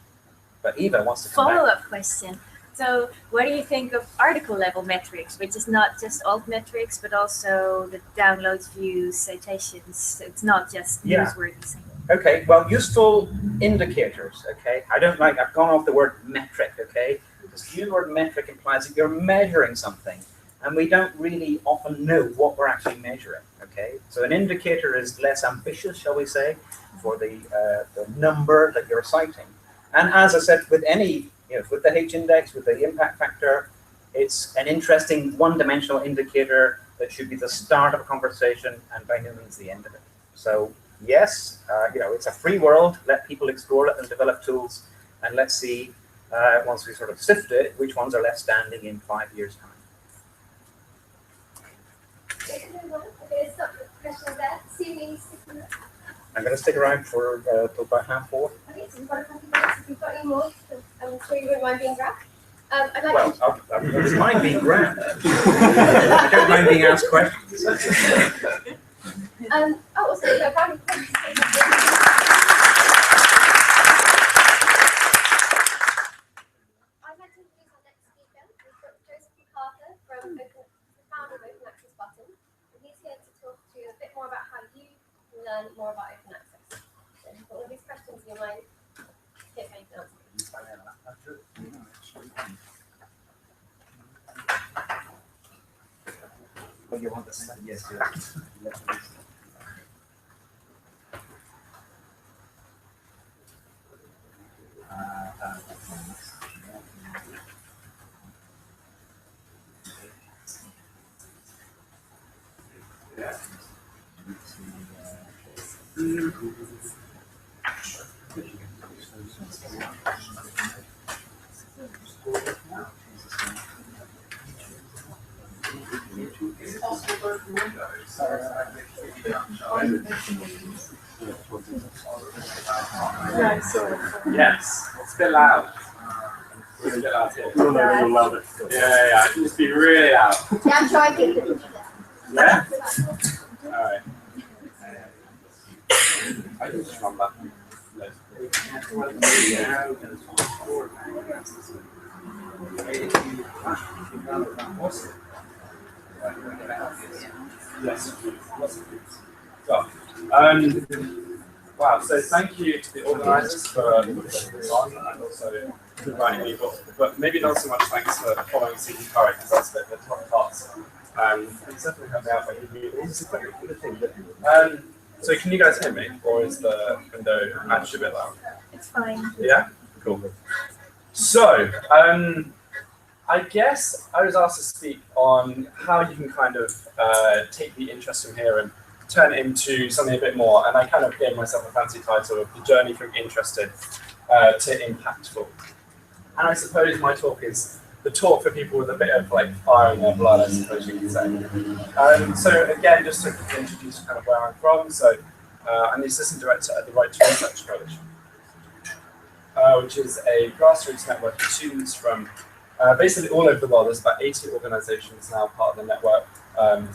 But Eva wants to come back. Follow-up question. So what do you think of article level metrics, which is not just alt metrics, but also the downloads, views, citations? It's not just newsworthy things. Okay, well, useful indicators, okay? I've gone off the word metric, okay? Because the word metric implies that you're measuring something, and we don't really often know what we're actually measuring, okay? So an indicator is less ambitious, shall we say, for the number that you're citing. And as I said, with any, with the H-index, with the impact factor, it's an interesting one-dimensional indicator that should be the start of a conversation and by no means the end of it. So yes, it's a free world. Let people explore it and develop tools, and let's see, once we sort of sift it, which ones are left standing in 5 years' time. Okay, stop the question there. Susie, I'm going to stick around for till about 4:30. okay, so we've got a couple of minutes. If you've got any more, I'm sure you wouldn't mind being grabbed. I'd like Well, I don't mind being grabbed. I don't mind being asked questions. Also, a round of applause. I'd like to introduce our next speaker. We've got Joseph McArthur, the founder of Open Access Button, and he's here to talk to you a bit more about how you can learn more about open access. So if you've got all these questions in your mind, hit me down. Well, you want this? Yes, Yes, it's a bit loud. Get out here. You'll know you're allowed it. Yeah. Just be really loud. Yeah, I'm sure I can. Yeah? Alright. I can just run back. Yes. So, wow, so thank you to the organisers for putting this on and also inviting me, but maybe not so much thanks for following Stephen Curry, because that's a bit of a tough task. It's definitely helped me out by giving me all this equipment. So can you guys hear me, or is the window actually a bit loud? It's fine. Yeah? Cool. So, I guess I was asked to speak on how you can kind of take the interest from here and turn it into something a bit more. And I kind of gave myself a fancy title of the journey from interested to impactful. And I suppose my talk is the talk for people with a bit of like fire in their blood, I suppose you could say. So again, just to introduce kind of where I'm from. So I'm the assistant director at the Right to Research Coalition, which is a grassroots network of students from basically all over the world. There's about 80 organizations now part of the network. And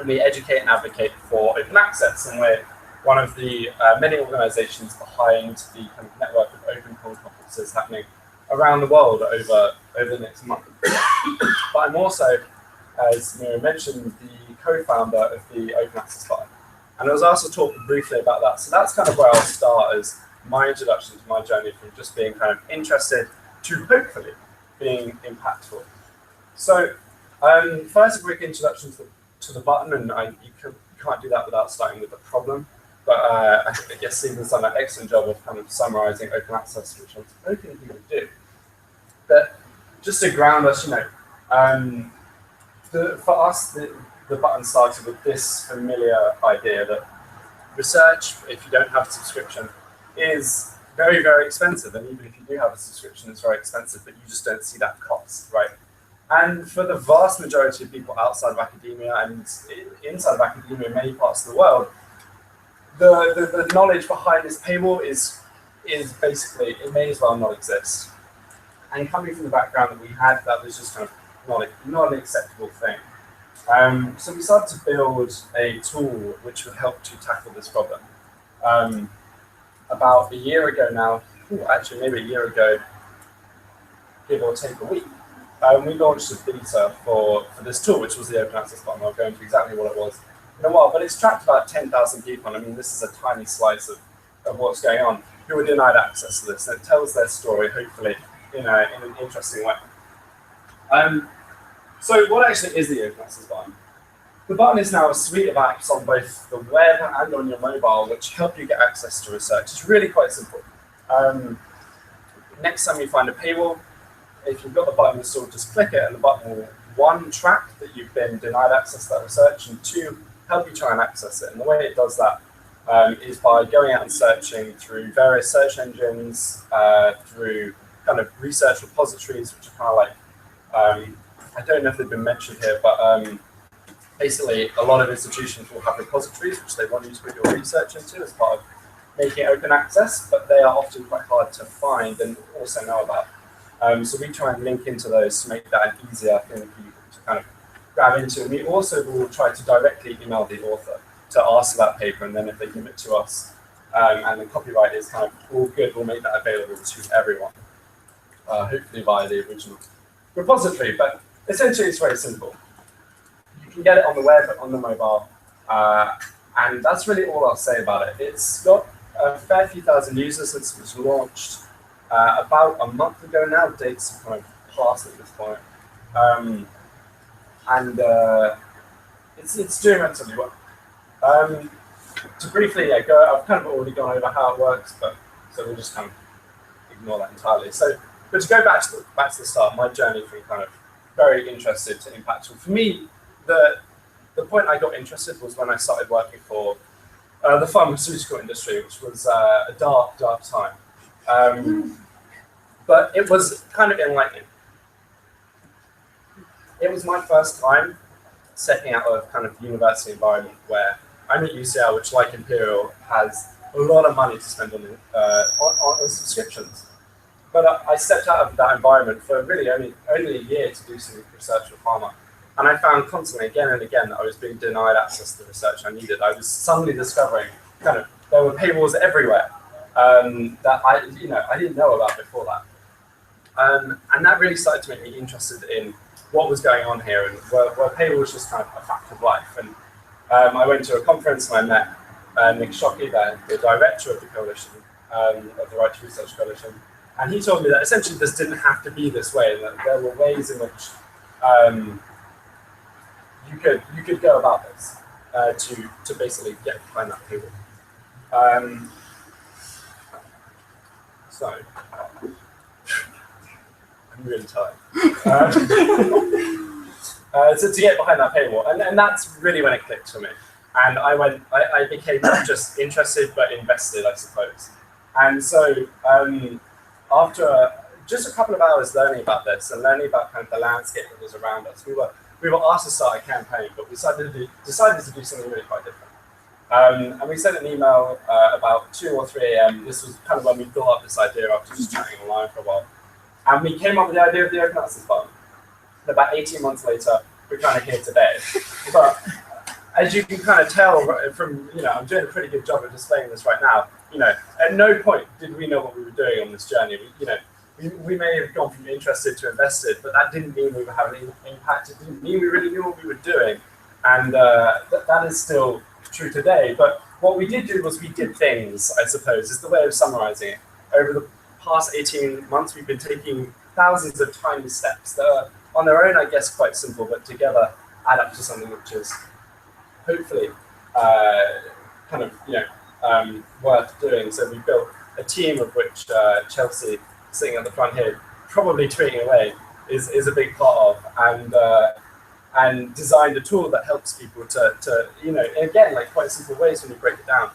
we educate and advocate for open access. And we're one of the many organizations behind the kind of network of open call conferences happening around the world over the next month. But I'm also, as Mira mentioned, the co-founder of the Open Access Fund. And I was asked to talk briefly about that. So that's kind of where I'll start as my introduction to my journey from just being kind of interested to hopefully being impactful. So first, a quick introduction to the button, and you can't do that without starting with the problem. But I guess Stephen's done an excellent job of kind of summarizing open access, which I'm hoping he would do. But just to ground us, for us, the button started with this familiar idea that research, if you don't have a subscription, is very, very expensive. And even if you do have a subscription, it's very expensive, but you just don't see that cost, right? And for the vast majority of people outside of academia and inside of academia in many parts of the world, the knowledge behind this paywall is basically, it may as well not exist. And coming from the background that we had, that was just kind of not an acceptable thing. So we started to build a tool which would help to tackle this problem. About a year ago now, actually maybe a year ago, give or take a week, we launched a beta for this tool, which was the Open Access button. I'll go into exactly what it was in a while, but it's tracked about 10,000 people. And I mean, this is a tiny slice of what's going on, who were denied access to this. And it tells their story, hopefully, in an interesting way. So what actually is the Open Access button? The button is now a suite of apps on both the web and on your mobile, which help you get access to research. It's really quite simple. Next time you find a paywall, if you've got the button installed, just click it, and the button will, one, track that you've been denied access to that research, and two, help you try and access it. And the way it does that is by going out and searching through various search engines, through kind of research repositories, which are kind of like, I don't know if they've been mentioned here, but basically a lot of institutions will have repositories which they want you to put your research into as part of making it open access, but they are often quite hard to find and also know about. So we try and link into those to make that an easier thing for you to kind of grab into. And we also will try to directly email the author to ask for that paper, and then if they give it to us and the copyright is kind of all good, we'll make that available to everyone, hopefully via the original repository. But essentially it's very simple. You can get it on the web, on the mobile, and that's really all I'll say about it. It's got a fair few thousand users since it was launched about a month ago now. Dates have kind of passed at this point. And it's doing relatively well. To briefly go, I've kind of already gone over how it works, but so we'll just kind of ignore that entirely. So, but to go back to the start, my journey from kind of very interested to impactful. For me, the point I got interested was when I started working for the pharmaceutical industry, which was a dark time. But it was kind of enlightening. It was my first time stepping out of kind of university environment where I'm at UCL, which like Imperial has a lot of money to spend on subscriptions. but I stepped out of that environment for really only a year to do some research with pharma. And I found constantly, again and again, that I was being denied access to the research I needed. I was suddenly discovering there were paywalls everywhere that I didn't know about before that. And that really started to make me interested in what was going on here and were paywalls just kind of a fact of life. And I went to a conference and I met Nick Shockey, the director of the coalition, of the Right to Research Coalition. And he told me that essentially this didn't have to be this way, and that there were ways in which you could go about this to basically get behind that paywall. So I'm really tired. So to get behind that paywall, and that's really when it clicked for me. And I became not just interested but invested, I suppose. And so after just a couple of hours learning about this and learning about kind of the landscape that was around us, we were asked to start a campaign, but we decided to do something really quite different. And we sent an email about 2 or 3 a.m. This was kind of when we built up this idea after just chatting online for a while. And we came up with the idea of the Open Access Fund. And about 18 months later, we're kind of here today. But as you can kind of tell from, I'm doing a pretty good job of displaying this right now. At no point did we know what we were doing on this journey. We may have gone from interested to invested, but that didn't mean we were having an impact. It didn't mean we really knew what we were doing. And that is still true today. But what we did do was we did things, I suppose, is the way of summarizing it. Over the past 18 months, we've been taking thousands of tiny steps that are on their own, I guess, quite simple, but together add up to something which is hopefully worth doing. So we built a team of which Chelsea, sitting at the front here, probably tweeting away, is a big part of, and designed a tool that helps people to again, like quite simple ways when you break it down.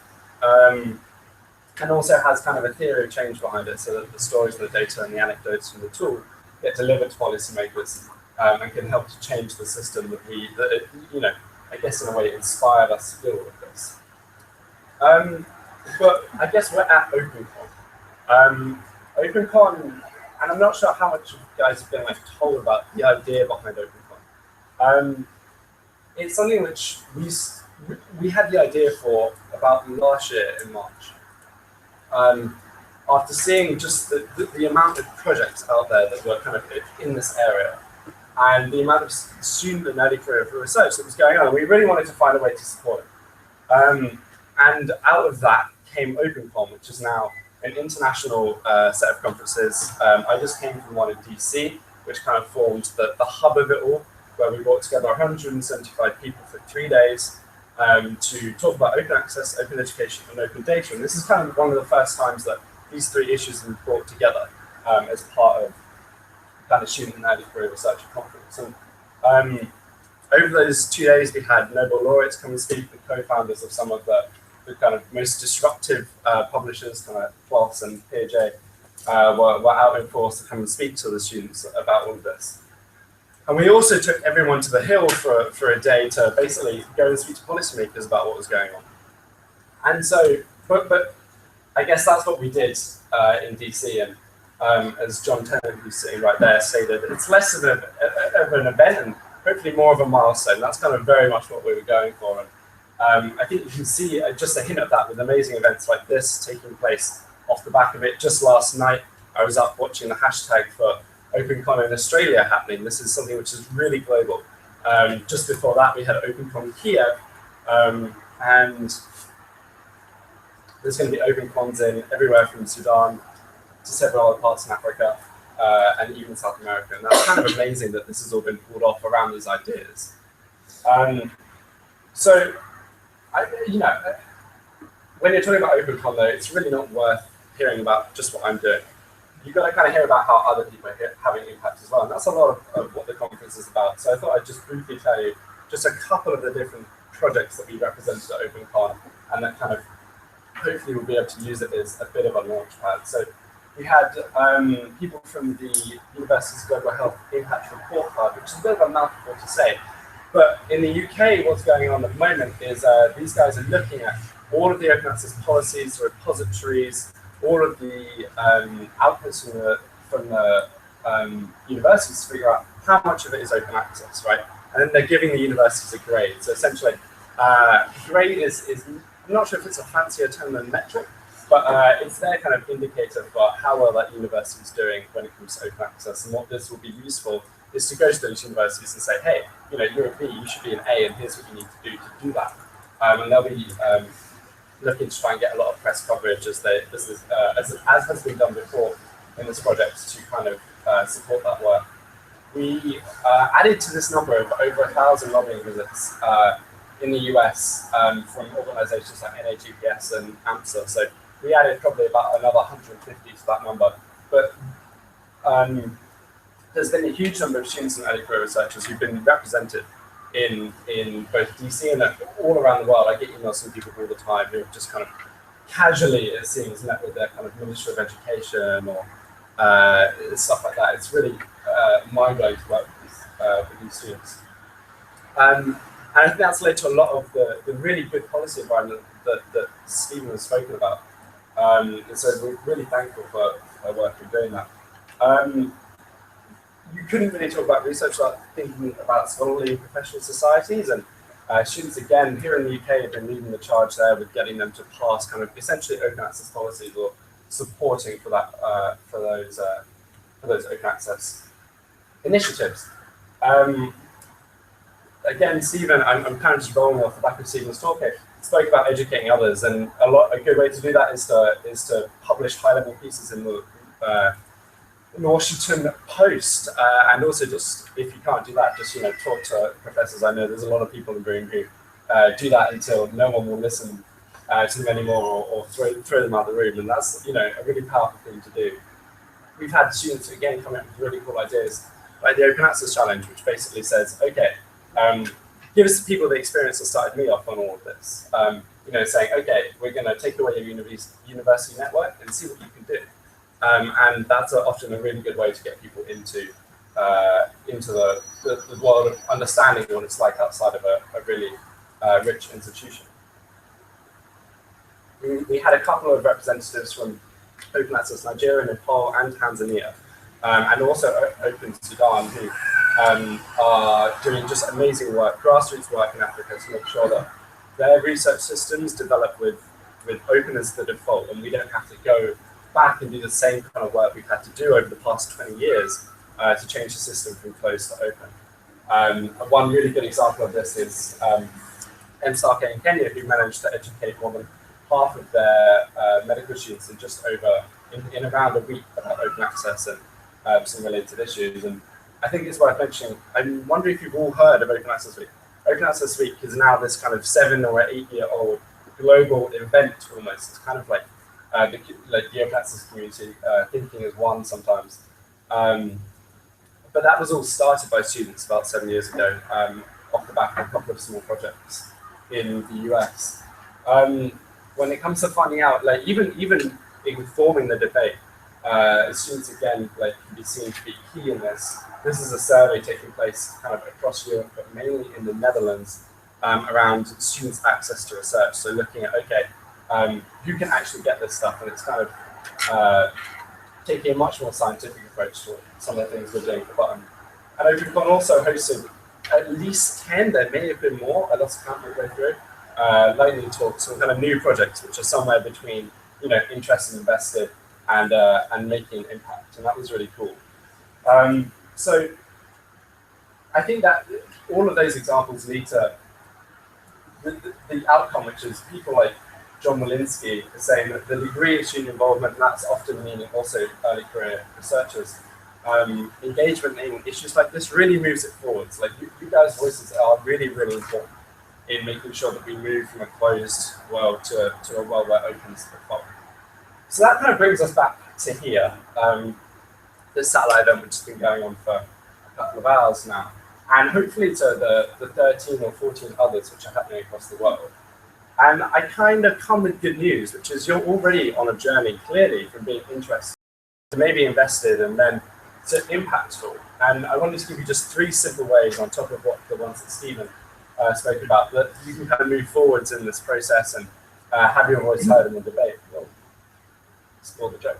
And also has kind of a theory of change behind it, so that the stories, the data, and the anecdotes from the tool get delivered to policymakers and can help to change the system that I guess in a way inspired us to do all of this. But I guess we're at OpenCon. OpenCon, and I'm not sure how much you guys have been told about the idea behind OpenCon. It's something which we had the idea for about last year in March. After seeing just the amount of projects out there that were kind of in this area, and the amount of student and early career research that was going on, we really wanted to find a way to support it. And out of that came OpenCon, which is now an international set of conferences. I just came from one in DC, which kind of formed the hub of it all, where we brought together 175 people for 3 days to talk about open access, open education, and open data. And this is kind of one of the first times that these 3 issues have been brought together as part of kind of student and early career research conference. And over those 2 days, we had Nobel laureates come and speak, the co-founders of some of the kind of most disruptive publishers, kind of PLOS and Piaget, were out in force to come and speak to the students about all of this. And we also took everyone to the Hill for a day to basically go and speak to policymakers about what was going on. And so, but I guess that's what we did in DC. And as John Tennant, who's sitting right there, stated, it's less of an event and hopefully more of a milestone. That's kind of very much what we were going for. And I think you can see just a hint of that with amazing events like this taking place off the back of it. Just last night, I was up watching the hashtag for OpenCon in Australia happening. This is something which is really global. Just before that, we had OpenCon Kiev, and there's going to be OpenCons in everywhere from Sudan to several other parts in Africa and even South America. And that's kind of amazing that this has all been pulled off around these ideas. So, when you're talking about OpenCon, though, it's really not worth hearing about just what I'm doing. You've got to kind of hear about how other people are having impact as well. And that's a lot of what the conference is about. So I thought I'd just briefly tell you just a couple of the different projects that we represented at OpenCon, and that kind of hopefully we'll be able to use it as a bit of a launch pad. So we had people from the University's Global Health Impact Report Card, which is a bit of a mouthful to say. But in the UK, what's going on at the moment is these guys are looking at all of the open access policies, the repositories, all of the outputs from the the universities to figure out how much of it is open access, right? And then they're giving the universities a grade. So essentially, grade is I'm not sure if it's a fancier term than metric, but it's their kind of indicator for how well that university is doing when it comes to open access. And what this will be useful is to go to those universities and say, hey, you know, you're a B, you should be an A, and here's what you need to do that. And they'll be looking to try and get a lot of press coverage as has been done before in this project to kind of support that work. We added to this number of over 1,000 lobbying visits in the US from organizations like NAGPS and AMSA. So we added probably about another 150 to that number. But there's been a huge number of students and early career researchers who've been represented in both DC and all around the world. I get emails from people all the time who have just kind of casually, it seems, met with their kind of Minister of Education or stuff like that. It's really mind-blowing to work with these students. And I think that's led to a lot of the really good policy environment that Stephen has spoken about. And so we're really thankful for her work in doing that. You couldn't really talk about research without thinking about scholarly professional societies, and students, again, here in the UK have been leading the charge there with getting them to pass kind of essentially open access policies or supporting for that for those open access initiatives. Again, Stephen, I'm kind of just rolling off the back of Stephen's talk here, spoke about educating others, and a good way to do that is to publish high-level pieces in the Washington Post, and also just, if you can't do that, just talk to professors. I know there's a lot of people in the room who do that until no one will listen to them anymore, or throw them out of the room, and that's a really powerful thing to do. We've had students again come up with really cool ideas, like the Open Access Challenge, which basically says, okay, give us the people the experience that started me off on all of this. Saying, okay, we're going to take away your university network and see what you can do. And that's often a really good way to get people into the world of understanding what it's like outside of a really rich institution. We had a couple of representatives from Open Access Nigeria, Nepal, and Tanzania, and also Open Sudan, who are doing just amazing work, grassroots work in Africa to make sure that their research systems develop with open as the default, and we don't have to go back and do the same kind of work we've had to do over the past 20 years to change the system from closed to open. One really good example of this is MSARC in Kenya, who managed to educate more than half of their medical students in around a week about open access and some related issues. And I think it's worth mentioning, I'm wondering if you've all heard of Open Access Week. Open Access Week is now this kind of 7 or 8 year old global event almost. It's kind of like the open access community thinking as one sometimes. But that was all started by students about 7 years ago, off the back of a couple of small projects in the US. When it comes to finding out, even informing the debate, students again can be seen to be key in this. This is a survey taking place kind of across Europe, but mainly in the Netherlands, around students' access to research. So looking at, okay, who can actually get this stuff? And it's kind of taking a much more scientific approach to some of the things we're doing at the bottom. And OpenCon also hosted at least 10, there may have been more, I lost count midway through, lightning talks, some kind of new projects, which are somewhere between, interested, invested, and making an impact. And that was really cool. So I think that all of those examples lead to the outcome, which is people like John Walensky is saying that the degree of student involvement, and that's often meaning also early career researchers, engagement in issues like this really moves it forwards. Like you guys' voices are really, really important in making sure that we move from a closed world to a world where open is the default. So that kind of brings us back to here, this satellite event, which has been going on for a couple of hours now, and hopefully to the 13 or 14 others which are happening across the world. And I kind of come with good news, which is you're already on a journey, clearly, from being interested to maybe invested and then to impactful. And I wanted to give you just 3 simple ways on top of what the ones that Stephen spoke about, that you can kind of move forwards in this process and have your voice heard in the debate. Well, explore the joke.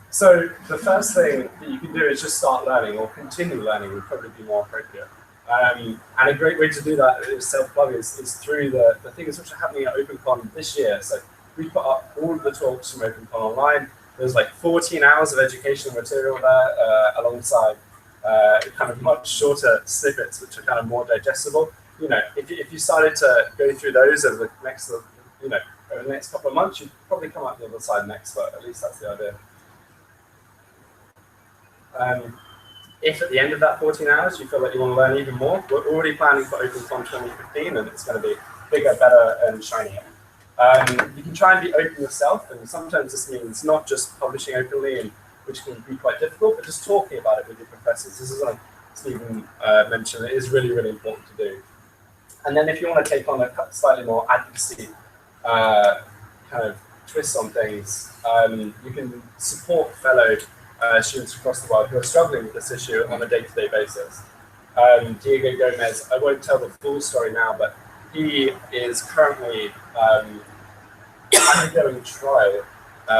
So the first thing that you can do is just start learning, or continue learning would probably be more appropriate. And a great way to do that is self-plug is through the things which are happening at OpenCon this year. So we put up all of the talks from OpenCon online. There's like 14 hours of educational material there, alongside kind of much shorter snippets, which are kind of more digestible. You know, if you started to go through those over the next, over the next couple of months, you'd probably come out the other side an expert. At least that's the idea. If at the end of that 14 hours you feel like you want to learn even more, we're already planning for OpenCon 2015, and it's going to be bigger, better, and shinier. You can try and be open yourself, and sometimes this means not just publishing openly, and which can be quite difficult, but just talking about it with your professors. This is like Stephen mentioned, it is really, really important to do. And then if you want to take on a slightly more advocacy kind of twist on things, you can support fellow students across the world who are struggling with this issue on a day-to-day basis. Diego Gomez, I won't tell the full story now, but he is currently undergoing trial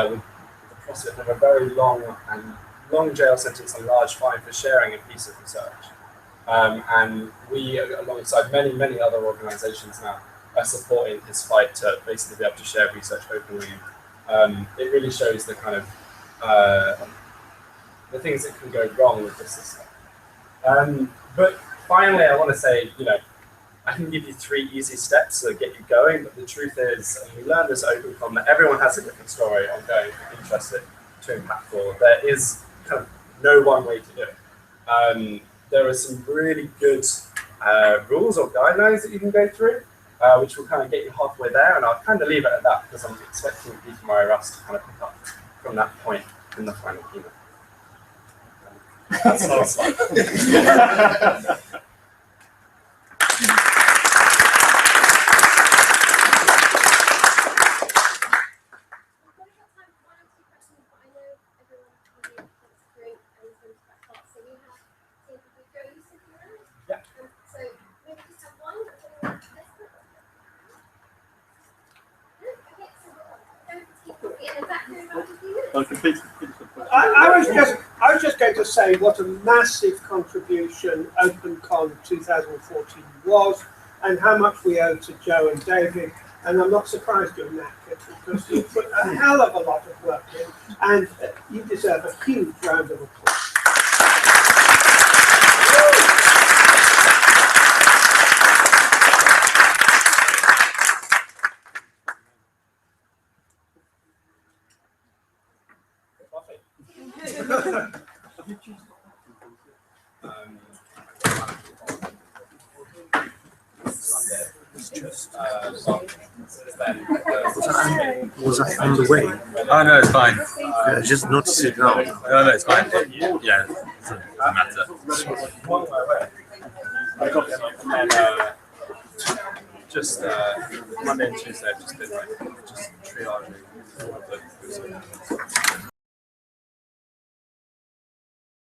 with the prospect of a very long jail sentence and large fine for sharing a piece of research. And we, alongside many, many other organizations now, are supporting his fight to basically be able to share research openly. It really shows the kind of the things that can go wrong with this system. But finally, I want to say, I can give you 3 easy steps to get you going, but the truth is, and we learned this at OpenCon, that everyone has a different story on going from interested to impactful. There is kind of no one way to do it. There are some really good rules or guidelines that you can go through, which will kind of get you halfway there, and I'll kind of leave it at that because I'm expecting Peter Murray-Russ to kind of pick up from that point in the final keynote. That's not a slide. I was just going to say what a massive contribution OpenCon 2014 was, and how much we owe to Joe and David. And I'm not surprised you're knackered, because you put a hell of a lot of work in, and you deserve a huge round of applause. Was that on the way? Oh no, it's fine. Yeah, just notice it now. No, it's fine. Yeah, it doesn't matter. I got and just Monday and Tuesday, I've just been like just triaging all of the